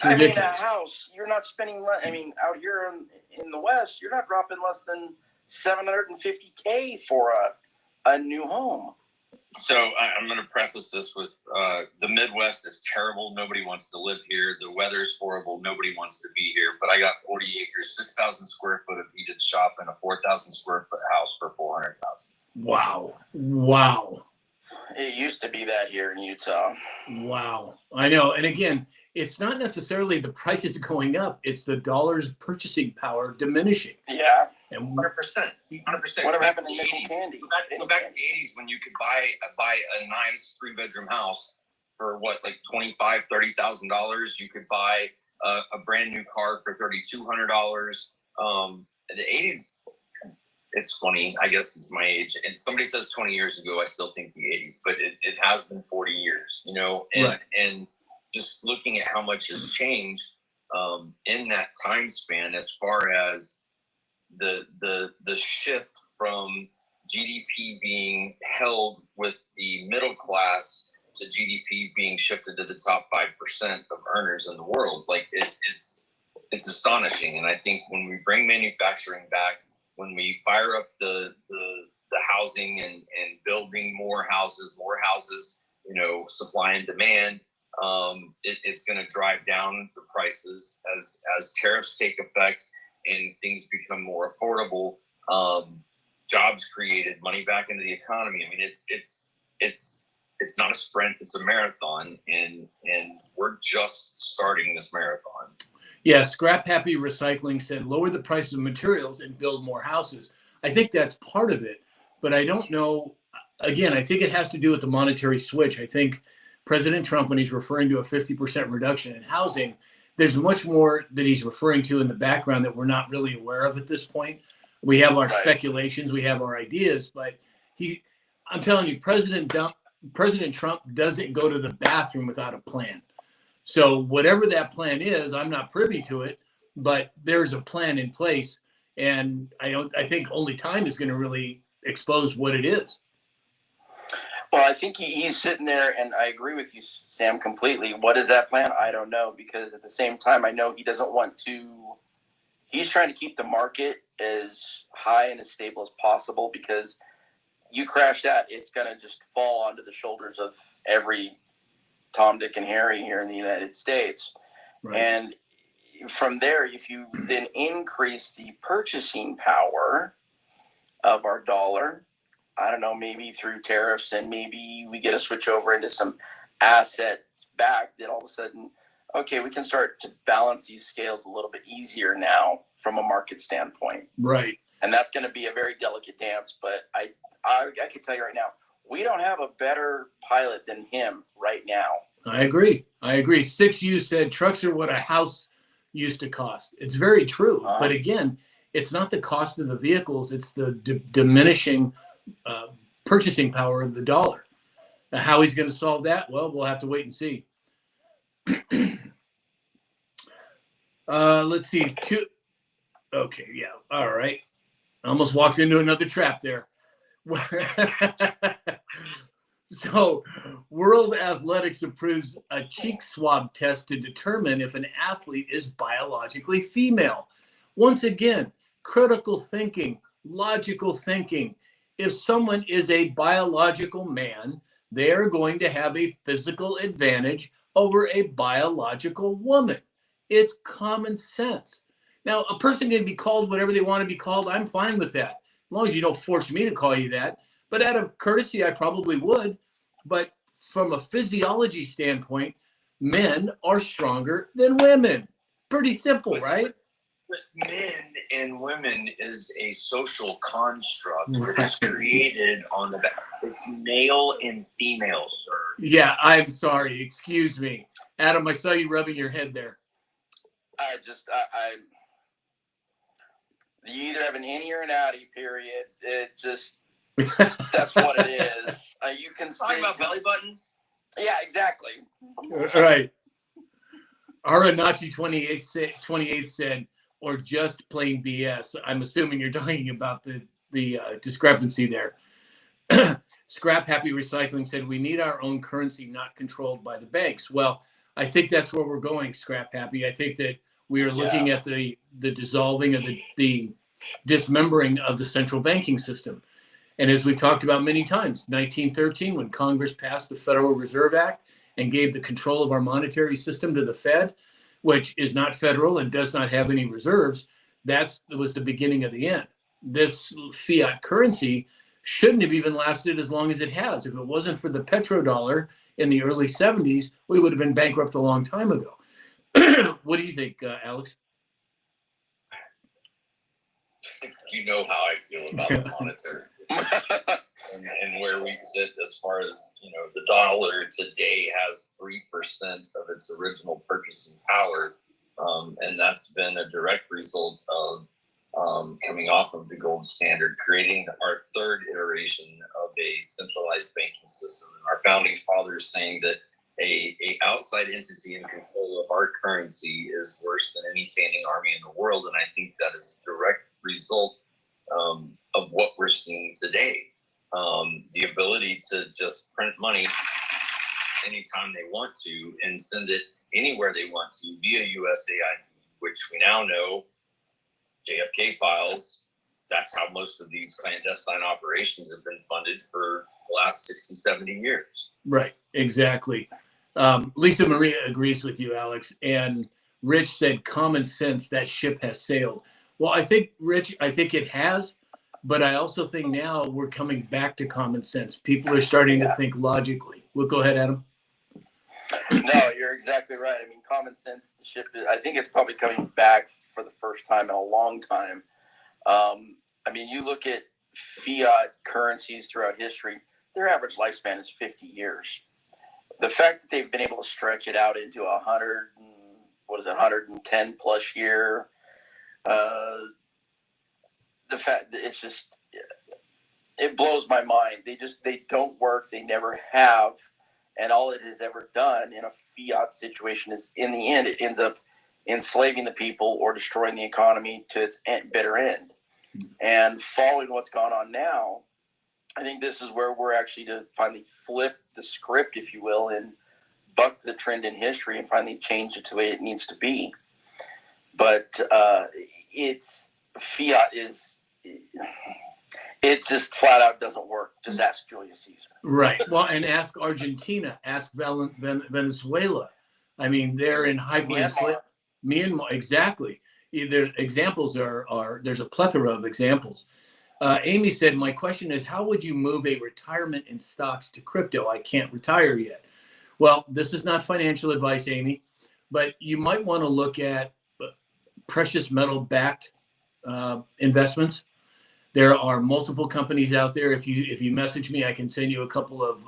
I mean, a house, you're not spending. I mean, out here in the West, you're not dropping less than $750K for a new home. So I'm going to preface this with the Midwest is terrible. Nobody wants to live here. The weather's horrible. Nobody wants to be here. But I got 40 acres, 6,000 square foot of heated shop, and a 4,000 square foot house for $400,000. Wow. It used to be that here in Utah. Wow. I know. And again, it's not necessarily the prices going up. It's the dollar's purchasing power diminishing. Yeah. And 100%. 100%. What happened in nickel candy? Go back to the 80s when you could buy a nice 3-bedroom house for like $25,000-$30,000. You could buy a brand new car for $3,200. The 80s, it's funny. I guess it's my age. And somebody says 20 years ago, I still think the 80s, but it has been 40 years, and just looking at how much has changed in that time span, as far as the shift from GDP being held with the middle class to GDP being shifted to the top 5% of earners in the world. Like it's astonishing. And I think when we bring manufacturing back, when we fire up the housing and building more houses, supply and demand, it's going to drive down the prices as tariffs take effect and things become more affordable. Jobs created, money back into the economy. I mean, it's not a sprint; it's a marathon, and we're just starting this marathon. Yeah, Scrap Happy Recycling said lower the price of materials and build more houses. I think that's part of it, but I don't know. Again, I think it has to do with the monetary switch. I think President Trump, when he's referring to a 50% reduction in housing, there's much more that he's referring to in the background that we're not really aware of at this point. We have our speculations, we have our ideas, but I'm telling you, President Trump doesn't go to the bathroom without a plan. So whatever that plan is, I'm not privy to it, but there's a plan in place. And I think only time is going to really expose what it is. Well, I think he's sitting there, and I agree with you, Sam, completely. What is that plan? I don't know, because at the same time, I know he doesn't want to. He's trying to keep the market as high and as stable as possible, because you crash that, it's going to just fall onto the shoulders of every Tom, Dick, and Harry here in the United States. Right. And from there, if you then increase the purchasing power of our dollar, I don't know, maybe through tariffs, and maybe we get a switch over into some asset back, that all of a sudden, okay, we can start to balance these scales a little bit easier now from a market standpoint. Right. And that's going to be a very delicate dance, but I can tell you right now, we don't have a better pilot than him right now. I agree. 6U said trucks are what a house used to cost. It's very true. But again, it's not the cost of the vehicles. It's the diminishing purchasing power of the dollar. How he's going to solve that? Well, we'll have to wait and see. Let's see. Okay, yeah. All right. I almost walked into another trap there. So, World Athletics approves a cheek swab test to determine if an athlete is biologically female. Once again, critical thinking, logical thinking. If someone is a biological man, they are going to have a physical advantage over a biological woman. It's common sense. Now, a person can be called whatever they want to be called. I'm fine with that, as long as you don't force me to call you that. But out of courtesy, I probably would. But from a physiology standpoint, men are stronger than women. Pretty simple, right? But men and women is a social construct that is created on the back. It's male and female, sir. Yeah, I'm sorry. Excuse me. Adam, I saw you rubbing your head there. You either have an innie or an outie, period. It just, that's what it is. You can talk about belly buttons. Yeah, exactly. All right. Aranachi 28 said, or just plain BS. I'm assuming you're talking about the discrepancy there. Scrap Happy Recycling said, we need our own currency, not controlled by the banks. Well, I think that's where we're going, Scrap Happy. I think that we are looking at the dissolving of the dismembering of the central banking system. And as we've talked about many times, 1913, when Congress passed the Federal Reserve Act and gave the control of our monetary system to the Fed, which is not federal and does not have any reserves, that was the beginning of the end. This fiat currency shouldn't have even lasted as long as it has. If it wasn't for the petrodollar in the early 70s, we would have been bankrupt a long time ago. What do you think, Alex? You know how I feel about the monetary and where we sit as far as, the dollar today has 3% of its original purchasing power. And that's been a direct result of coming off of the gold standard, creating our third iteration of a centralized banking system. And our founding fathers saying that a outside entity in control of our currency is worse than any standing army in the world. And I think that is a direct result of what we're seeing today. The ability to just print money anytime they want to and send it anywhere they want to via USAID, which we now know JFK files. That's how most of these clandestine operations have been funded for the last 60, 70 years. Right, exactly. Lisa Maria agrees with you, Alex. And Rich said, common sense, that ship has sailed. Well, I think, Rich, it has. But I also think now we're coming back to common sense. People are starting to think logically. Well, go ahead, Adam. No, you're exactly right. I mean, common sense, the ship, I think it's probably coming back for the first time in a long time. I mean, you look at fiat currencies throughout history, their average lifespan is 50 years. The fact that they've been able to stretch it out into 110 plus year, the fact that it's just, it blows my mind. They don't work. They never have. And all it has ever done in a fiat situation is, in the end, it ends up enslaving the people or destroying the economy to its bitter end. And following what's gone on now, I think this is where we're actually to finally flip the script, if you will, and buck the trend in history and finally change it to the way it needs to be. But fiat is, it just flat out doesn't work. Just ask Julius Caesar. Right. Well, and ask Argentina, ask Venezuela. I mean, they're in hyperinflation. Myanmar, exactly. Their examples are there's a plethora of examples. Amy said, my question is, how would you move a retirement in stocks to crypto? I can't retire yet. Well, this is not financial advice, Amy, but you might want to look at precious metal backed investments. There are multiple companies out there. If you message me, I can send you a couple of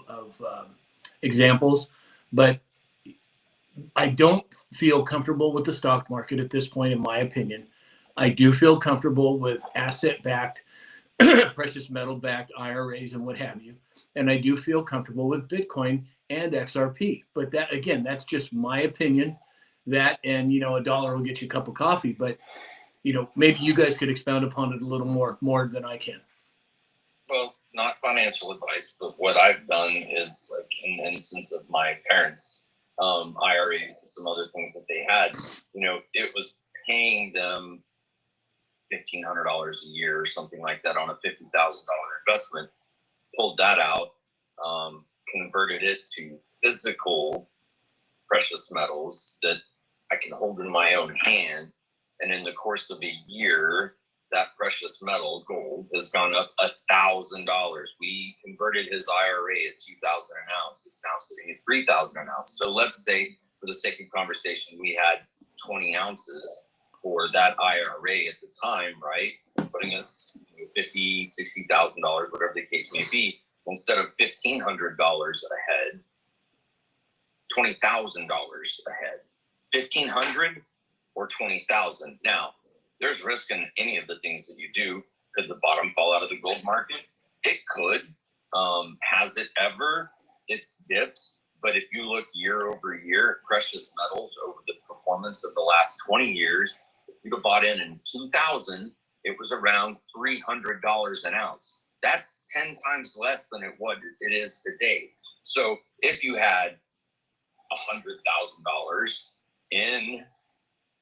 examples. But I don't feel comfortable with the stock market at this point, in my opinion. I do feel comfortable with asset-backed, precious metal-backed IRAs and what have you. And I do feel comfortable with Bitcoin and XRP. But that, again, that's just my opinion. That and, $1 will get you a cup of coffee. But, maybe you guys could expound upon it a little more than I can. Well, not financial advice, but what I've done is, like, in the instance of my parents' IRAs and some other things that they had, it was paying them $1,500 a year or something like that on a $50,000 investment. Pulled that out, converted it to physical precious metals that I can hold in my own hand. And in the course of a year, that precious metal, gold, has gone up $1,000. We converted his IRA at $2,000 an ounce. It's now sitting at $3,000 an ounce. So let's say, for the sake of conversation, we had 20 ounces for that IRA at the time, right? Putting us $50,000, $60,000, whatever the case may be. Instead of $1,500 ahead, $20,000 ahead. $1,500 or $20,000. Now, there's risk in any of the things that you do. Could the bottom fall out of the gold market? It could. Has it ever? It's dipped. But if you look year over year at precious metals over the performance of the last 20 years, if you'd have bought in 2000, it was around $300 an ounce. That's 10 times less than what it is today. So if you had $100,000 in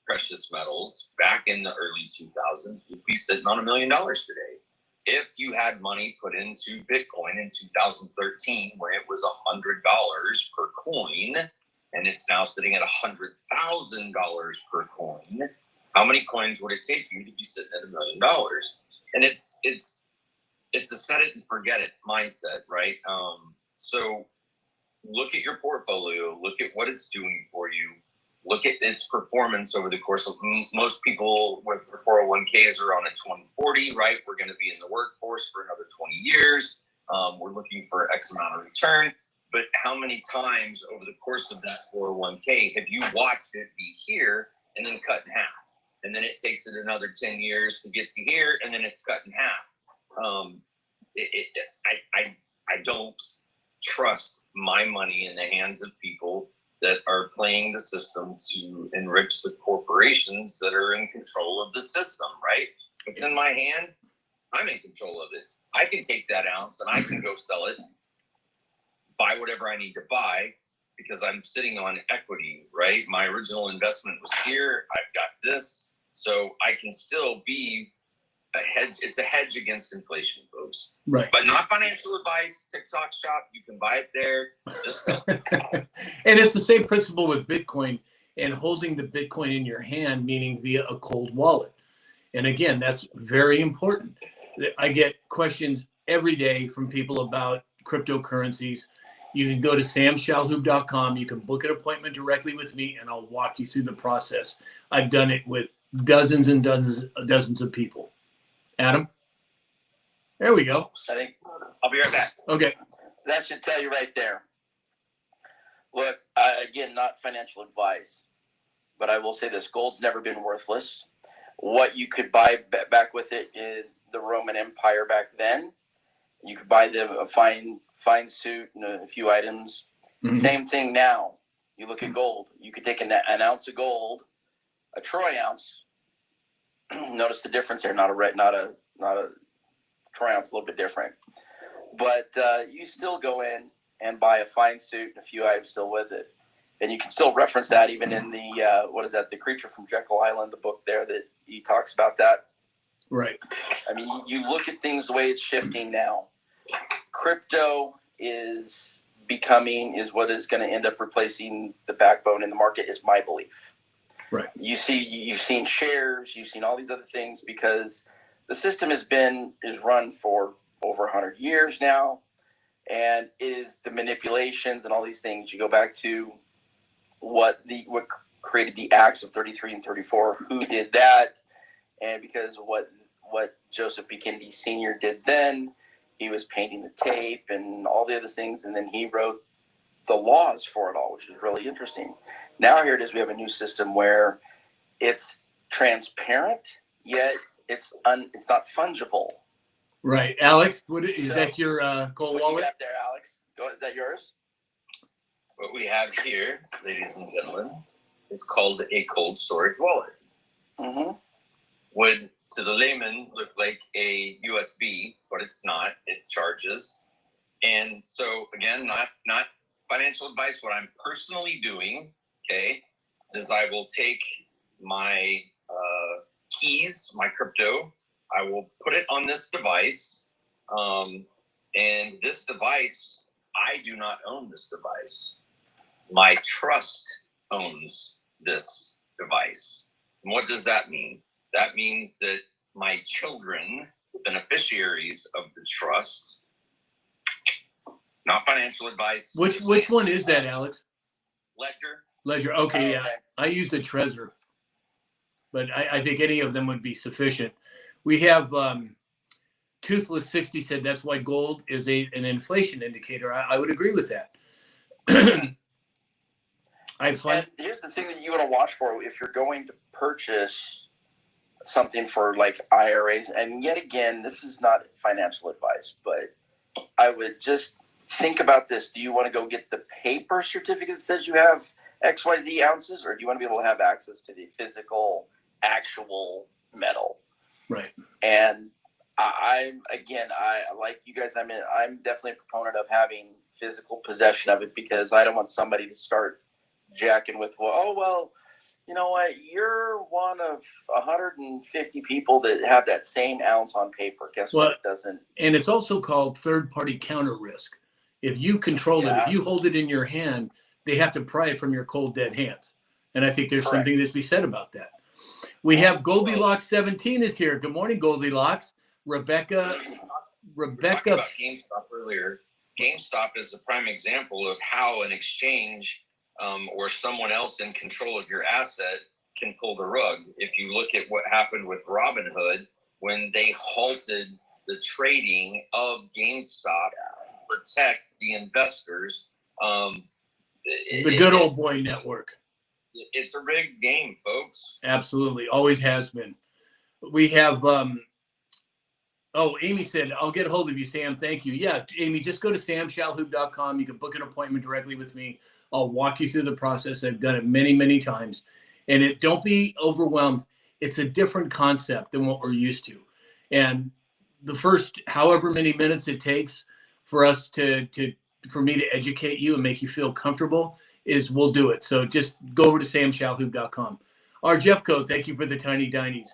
precious metals back in the early 2000s, you'd be sitting on $1 million today. If you had money put into Bitcoin in 2013, where it was $100 per coin, and it's now sitting at $100,000 per coin, how many coins would it take you to be sitting at $1 million? And it's a set it and forget it mindset, right? So look at your portfolio, look at what it's doing for you. Look at its performance over the course of most people with 401ks are on a 2040, right? We're going to be in the workforce for another 20 years. We're looking for X amount of return. But how many times over the course of that 401k have you watched it be here and then cut in half? And then it takes it another 10 years to get to here, and then it's cut in half. I don't trust my money in the hands of people that are playing the system to enrich the corporations that are in control of the system, right? If it's in my hand, I'm in control of it. I can take that ounce and I can go sell it, buy whatever I need to buy, because I'm sitting on equity, right? My original investment was here. I've got this. So I can still be a hedge. It's a hedge against inflation, folks. Right. But not financial advice. TikTok shop. You can buy it there. Just sell it. And it's the same principle with Bitcoin and holding the Bitcoin in your hand, meaning via a cold wallet. And again, that's very important. I get questions every day from people about cryptocurrencies. You can go to samshalhoub.com. You can book an appointment directly with me, and I'll walk you through the process. I've done it with dozens and dozens of people. Adam? There we go. I think I'll be right back. Okay. that should tell you right there. Look, again, not financial advice, but I will say this: gold's never been worthless. What you could buy back with it in the Roman Empire back then, you could buy them a fine suit and a few items. Mm-hmm. Same thing now. You look at gold. You could take an ounce of gold, a troy ounce. Notice the difference there. Not a troy ounce, a little bit different. But you still go in and buy a fine suit and a few items still with it. And you can still reference that even in the, The Creature from Jekyll Island, the book there that he talks about that. Right. I mean, you look at things the way it's shifting now. Crypto is what is going to end up replacing the backbone in the market, is my belief. Right. You've seen shares, you've seen all these other things, because the system is run for over 100 years now, and it is the manipulations and all these things. You go back to what created the acts of 33 and 34, who did that, and because of what Joseph P. Kennedy Sr. did then. He was painting the tape and all the other things, and then he wrote the laws for it all, which is really interesting. Now here it is, we have a new system where it's transparent, yet it's not fungible. Right. Alex, is that your cold What wallet? do you have there, Alex? Is that yours? What we have here, ladies and gentlemen, is called a cold storage wallet. Mm-hmm. Would, to the layman, look like a USB, but it's not. It charges. And so, again, not financial advice. What I'm personally doing, okay, is I will take my keys, my crypto, I will put it on this device. And this device, I do not own this device. My trust owns this device. And what does that mean? That means that my children, the beneficiaries of the trust, not financial advice. Which one is that, Alex? Ledger. Okay, yeah. I use the Trezor, but I think any of them would be sufficient. We have Toothless 60 said that's why gold is an inflation indicator. I would agree with that. And here's the thing that you want to watch for if you're going to purchase something for like IRAs. And yet again, this is not financial advice, but I would just think about this. Do you want to go get the paper certificate that says you have XYZ ounces, or do you want to be able to have access to the physical, actual metal? Right. And I like you guys. I'm definitely a proponent of having physical possession of it, because I don't want somebody to start jacking with, well, you know what? You're one of 150 people that have that same ounce on paper. Guess what? It doesn't. And it's also called third-party counter risk. If you control it, if you hold it in your hand, they have to pry it from your cold, dead hands. And I think there's something to be said about that. We have Goldilocks 17 is here. Good morning, Goldilocks. Rebecca. We were talking about GameStop earlier. GameStop is a prime example of how an exchange or someone else in control of your asset can pull the rug. If you look at what happened with Robinhood when they halted the trading of GameStop to protect the investors. The good old boy network. It's a rigged game, folks. Absolutely. Always has been. We have, Amy said, I'll get a hold of you, Sam. Thank you. Yeah, Amy, just go to samshalhoub.com. You can book an appointment directly with me. I'll walk you through the process. I've done it many, many times. And don't be overwhelmed. It's a different concept than what we're used to. And the first however many minutes it takes for us for me to educate you and make you feel comfortable is we'll do it. So just go over to samshalhoub.com. Our Jeffco, thank you for the tiny dinies.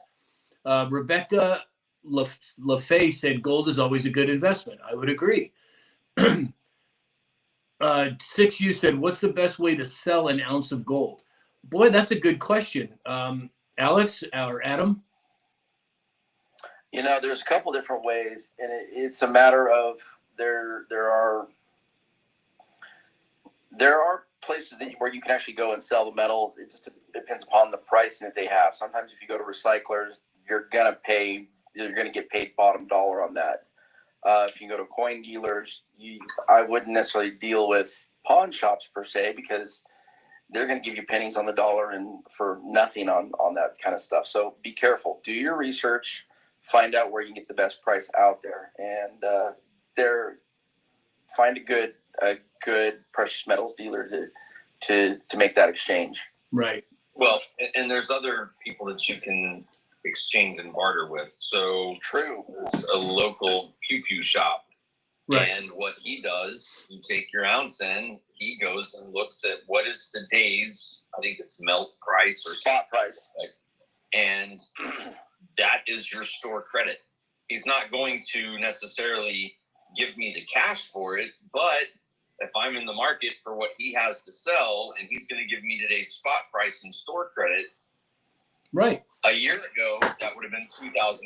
Rebecca LaFay said gold is always a good investment. I would agree. 6U said, what's the best way to sell an ounce of gold? Boy, that's a good question. Alex or Adam? There's a couple different ways, and it's a matter of there are places where you can actually go and sell the metal. It just depends upon the pricing that they have. Sometimes if you go to recyclers, you're gonna get paid bottom dollar on that. If you go to coin dealers, I wouldn't necessarily deal with pawn shops per se, because they're going to give you pennies on the dollar and for nothing on that kind of stuff. So be careful. Do your research. Find out where you can get the best price out there, and find a good precious metals dealer to make that exchange. Right. Well, and there's other people that you can exchange and barter with. So true. There's a local pew shop. Right. And what he does, you take your ounce in, he goes and looks at what is today's, I think it's melt price or spot price. And that is your store credit. He's not going to necessarily give me the cash for it, but if I'm in the market for what he has to sell and he's going to give me today's spot price and store credit, right. A year ago, that would have been $2,000.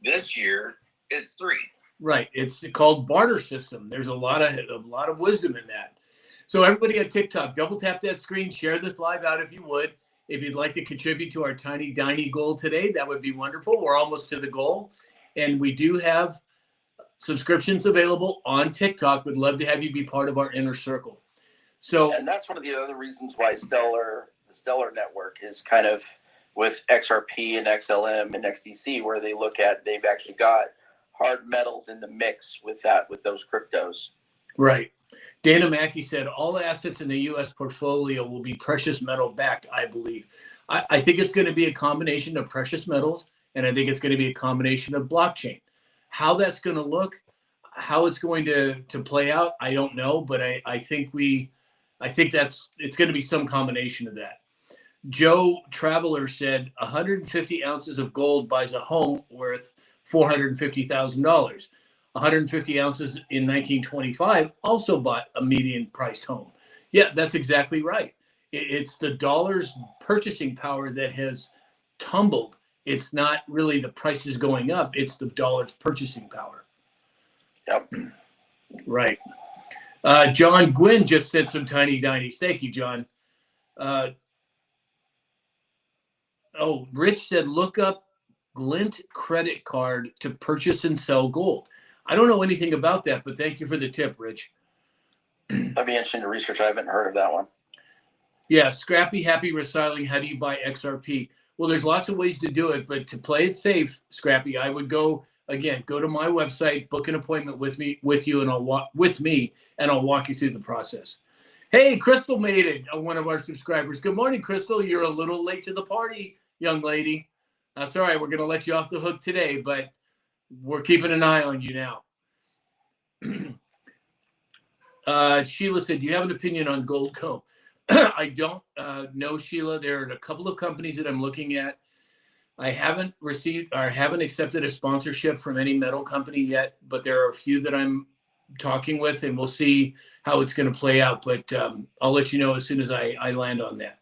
This year, it's $3,000. Right. It's called barter system. There's a lot of wisdom in that. So everybody on TikTok, double tap that screen, share this live out if you would. If you'd like to contribute to our tiny goal today, that would be wonderful. We're almost to the goal. And we do have subscriptions available on TikTok. Would love to have you be part of our inner circle. So, and that's one of the other reasons why the Stellar Network is kind of with XRP and XLM and XDC, where they've actually got hard metals in the mix with those cryptos. Right. Dana Mackey said all assets in the U.S. portfolio will be precious metal backed, I believe. I think it's going to be a combination of precious metals, and I think it's going to be a combination of blockchain. How that's going to look, how it's going to play out, I don't know, but I think it's going to be some combination of that. Joe Traveler said 150 ounces of gold buys a home worth $450,000. 150 ounces in 1925 also bought a median priced home. Yeah, that's exactly right. It's the dollar's purchasing power that has tumbled. It's not really the prices going up. It's the dollar's purchasing power. Yep. Right. John Gwynn just said some tiny dinies. Thank you, John. Rich said, look up Glint credit card to purchase and sell gold. I don't know anything about that, but thank you for the tip, Rich. That'd be interesting to research. I haven't heard of that one. Yeah, Scrappy Happy Restyling. How do you buy XRP? Well, there's lots of ways to do it, but to play it safe, Scrappy, I would go to my website, book an appointment with me, and I'll walk you through the process. Hey, Crystal made it, one of our subscribers. Good morning, Crystal. You're a little late to the party, young lady. That's all right. We're going to let you off the hook today, but we're keeping an eye on you now. Sheila said, do you have an opinion on Goldco? I don't know, Sheila. There are a couple of companies that I'm looking at. I haven't accepted a sponsorship from any metal company yet, but there are a few that I'm talking with, and we'll see how it's going to play out. But I'll let you know as soon as I land on that.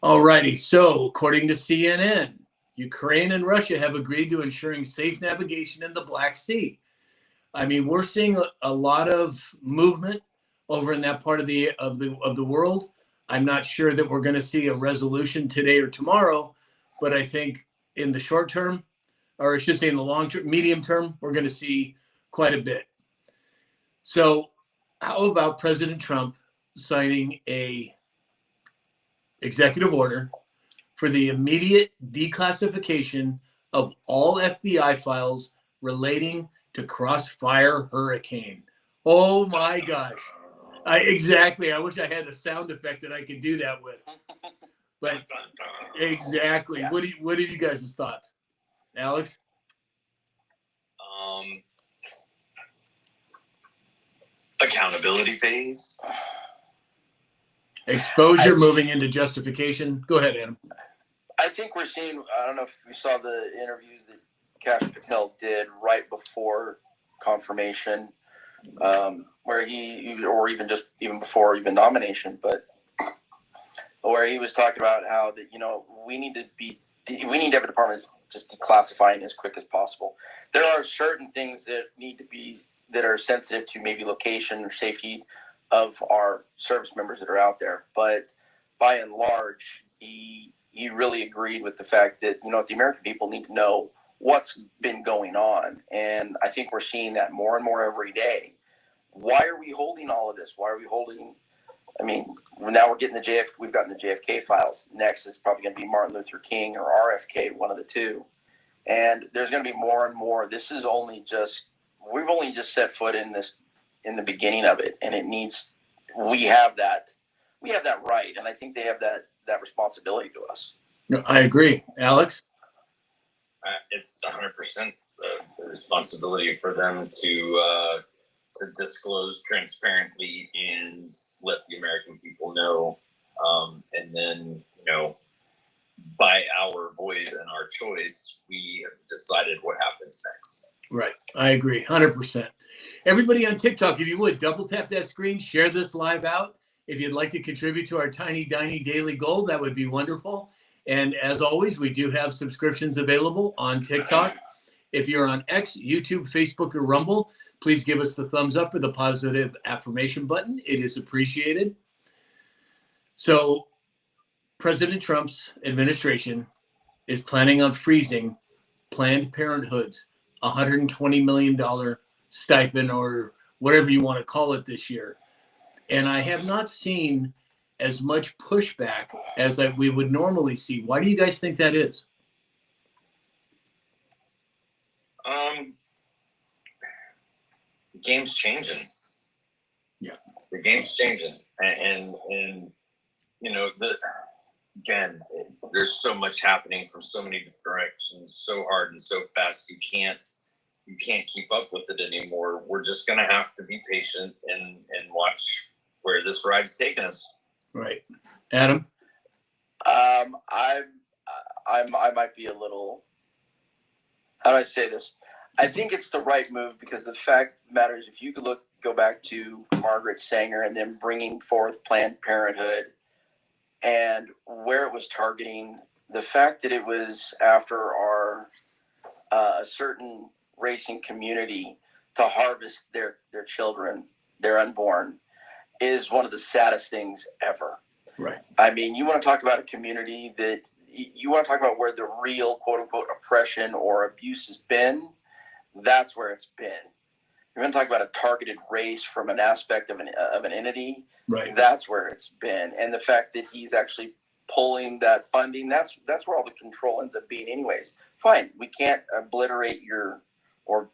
All righty. So according to CNN, Ukraine and Russia have agreed to ensuring safe navigation in the Black Sea. I mean, we're seeing a lot of movement over in that part of the world. I'm not sure that we're going to see a resolution today or tomorrow, but I think in the short term, or I should say in the long term, medium term, we're going to see quite a bit. So how about President Trump signing a executive order for the immediate declassification of all FBI files relating to Crossfire Hurricane? Oh my gosh. Exactly. I wish I had a sound effect that I could do that with. But exactly. Yeah. What are you guys' thoughts? Alex? Accountability phase. Exposure moving into justification. Go ahead, Adam. I think we're seeing, I don't know if you saw the interview that Kash Patel did right before confirmation, where even before nomination, but where he was talking about how that, we need to have a department just declassifying as quick as possible. There are certain things that are sensitive to maybe location or safety of our service members that are out there. But by and large, he really agreed with the fact that, the American people need to know what's been going on. And I think we're seeing that more and more every day. Why are we holding all of this? Why are we holding, now we've gotten the JFK files. Next is probably going to be Martin Luther King or RFK, one of the two. And there's going to be more and more. This is we've only just set foot in the beginning of it. And we have that right. And I think they have that responsibility to us. I agree. Alex? It's 100% the responsibility for them to disclose transparently and let the American people know. And then, by our voice and our choice, we have decided what happens next. Right. I agree. 100%. Everybody on TikTok, if you would, double tap that screen, share this live out. If you'd like to contribute to our Tiny Diny Daily Gold, that would be wonderful. And as always, we do have subscriptions available on TikTok. If you're on X, YouTube, Facebook, or Rumble, please give us the thumbs up or the positive affirmation button. It is appreciated. So President Trump's administration is planning on freezing Planned Parenthood's $120 million stipend, or whatever you want to call it, this year. And I have not seen as much pushback as we would normally see. Why do you guys think that is? The game's changing. Yeah, the game's changing, and again, there's so much happening from so many directions, so hard and so fast. You can't keep up with it anymore. We're just gonna have to be patient and watch where this ride's taking us. Right, Adam. I might be a little. How do I say this? I think it's the right move, because the fact of the matter is, if you could go back to Margaret Sanger and then bringing forth Planned Parenthood and where it was targeting, the fact that it was after a certain racing community to harvest their children, their unborn, is one of the saddest things ever. Right. I mean, you want to talk about a community that you want to talk about where the real quote unquote oppression or abuse has been. That's where it's been. You're going to talk about a targeted race from an aspect of an entity. Right. That's where it's been. And the fact that he's actually pulling that funding, that's where all the control ends up being anyways. Fine. We can't obliterate or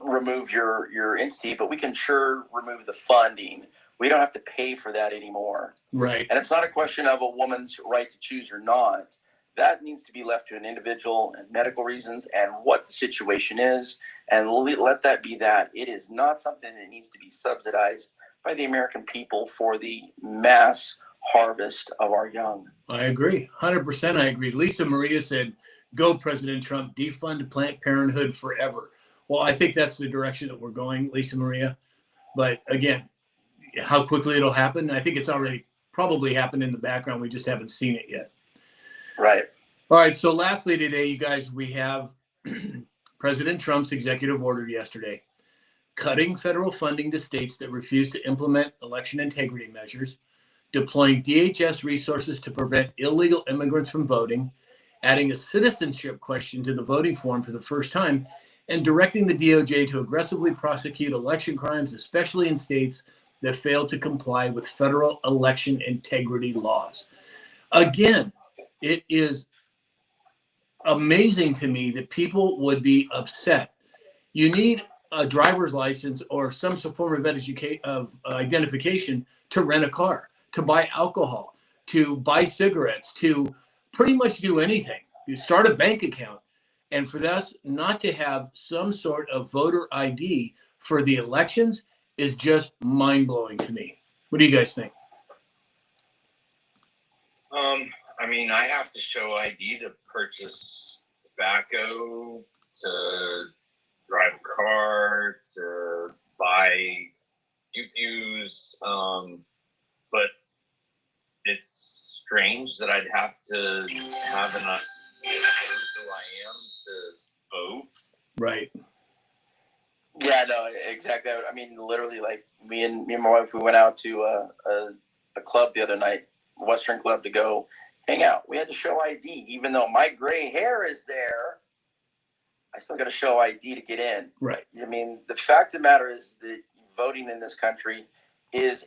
remove your entity, but we can sure remove the funding. We don't have to pay for that anymore. Right. And it's not a question of a woman's right to choose or not. That needs to be left to an individual and medical reasons and what the situation is, and let that be that. It is not something that needs to be subsidized by the American people for the mass harvest of our young. I agree. 100% I agree. Lisa Maria said, "Go, President Trump, defund Planned Parenthood forever." Well, I think that's the direction that we're going, Lisa Maria. But again, how quickly it'll happen, I think it's already probably happened in the background. We just haven't seen it yet. Right. All right. So lastly today, you guys, we have President Trump's executive order yesterday, cutting federal funding to states that refuse to implement election integrity measures, deploying DHS resources to prevent illegal immigrants from voting, adding a citizenship question to the voting form for the first time, and directing the DOJ to aggressively prosecute election crimes, especially in states that fail to comply with federal election integrity laws. Again, it is amazing to me that people would be upset. You need a driver's license or some form of identification to rent a car, to buy alcohol, to buy cigarettes, to pretty much do anything. You start a bank account. And for us not to have some sort of voter ID for the elections is just mind-blowing to me. What do you guys think? I mean, I have to show ID to purchase tobacco, to drive a car, to buy pew-pews, but it's strange that I'd have to have who I am to vote. Right. Yeah, no, exactly. I mean, literally, like me and my wife, we went out to a club the other night, a Western club, to go hang out. We had to show ID, even though my gray hair is there. I still got to show ID to get in. Right. I mean, the fact of the matter is that voting in this country is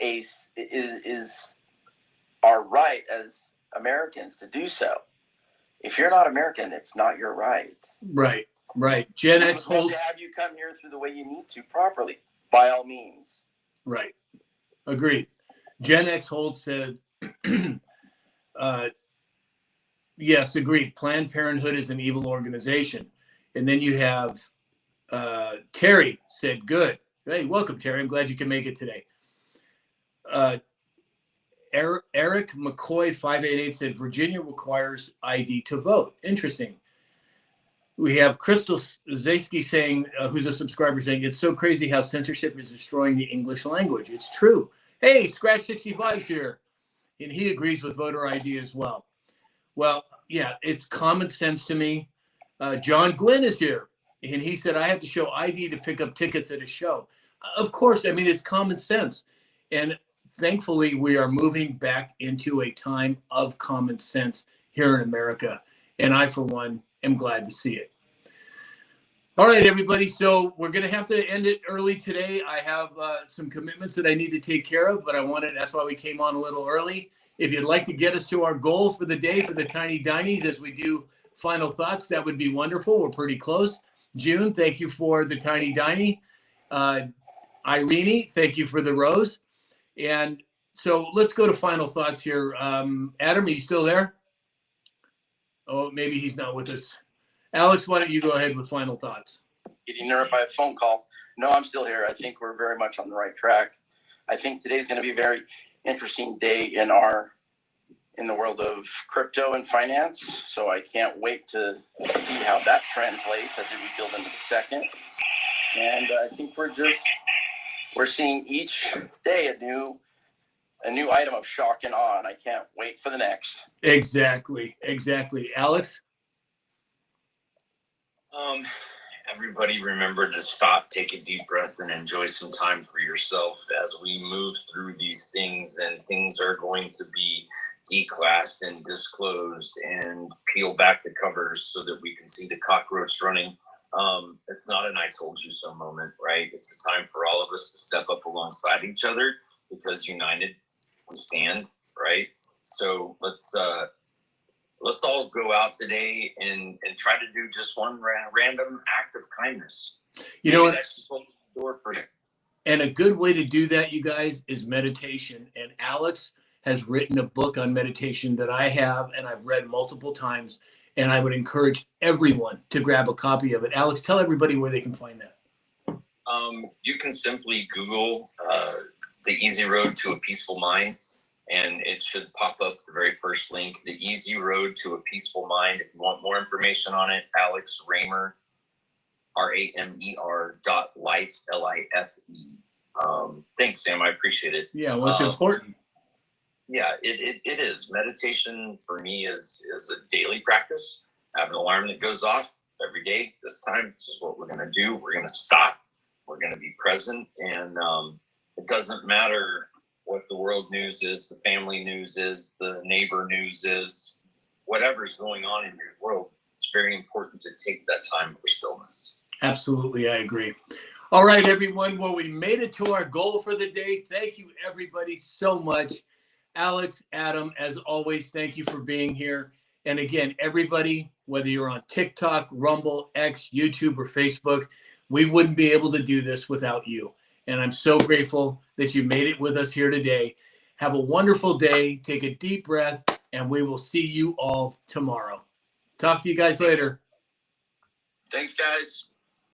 our right as Americans to do so. If you're not American, it's not your right. Right. Right. Gen X holds. To have you come here through the way you need to properly, by all means. Right. Agreed. Gen X Hold said, yes, agreed. Planned Parenthood is an evil organization. And then you have Terry said, good. Hey, welcome, Terry. I'm glad you can make it today. Eric McCoy 588 said, Virginia requires ID to vote. Interesting. We have Crystal Zaysky saying, who's a subscriber, saying, it's so crazy how censorship is destroying the English language. It's true. Hey, Scratch 65's here. And he agrees with voter ID as well. Well, yeah, it's common sense to me. John Gwynn is here. And he said, I have to show ID to pick up tickets at a show. Of course, I mean, it's common sense. And thankfully, we are moving back into a time of common sense here in America. And I, for one, am glad to see it. All right, everybody. So we're going to have to end it early today. I have some commitments that I need to take care of, but that's why we came on a little early. If you'd like to get us to our goal for the day for the Tiny Dinies as we do final thoughts, that would be wonderful. We're pretty close. June, thank you for the Tiny Diny. Irene, thank you for the rose. And so let's go to final thoughts here. Adam, are you still there? Oh, maybe he's not with us. Alex, why don't you go ahead with final thoughts? Getting nervous by a phone call. No, I'm still here. I think we're very much on the right track. I think today's going to be a very interesting day in the world of crypto and finance. So I can't wait to see how that translates as we build into the second. And I think we're seeing each day a new item of shock and awe, and I can't wait for the next. Exactly. Alex? Everybody remember to stop, take a deep breath, and enjoy some time for yourself as we move through these things, and things are going to be declassed and disclosed, and peel back the covers so that we can see the cockroach running. It's not an I told you so moment, right? It's a time for all of us to step up alongside each other, because united we stand, right? So let's all go out today and try to do just one random act of kindness. You know what? That's just what the door for. And a good way to do that, you guys, is meditation. And Alex has written a book on meditation that I have, and I've read multiple times. And I would encourage everyone to grab a copy of it. Alex, tell everybody where they can find that. You can simply Google The Easy Road to a Peaceful Mind, and it should pop up the very first link, The Easy Road to a Peaceful Mind. If you want more information on it, Alex Ramer, RAMER.life, LIFE. Thanks, Sam. I appreciate it. Yeah, well, it's important. Yeah, it is. Meditation for me is a daily practice. I have an alarm that goes off every day. This time, this is what we're going to do. We're going to stop. We're going to be present. And it doesn't matter what the world news is, the family news is, the neighbor news is, whatever's going on in your world. It's very important to take that time for stillness. Absolutely, I agree. All right, everyone. Well, we made it to our goal for the day. Thank you, everybody, so much. Alex, Adam, as always, thank you for being here. And again, everybody, whether you're on TikTok, Rumble, X, YouTube, or Facebook, we wouldn't be able to do this without you. And I'm so grateful that you made it with us here today. Have a wonderful day. Take a deep breath, and we will see you all tomorrow. Talk to you guys later. Thanks, guys.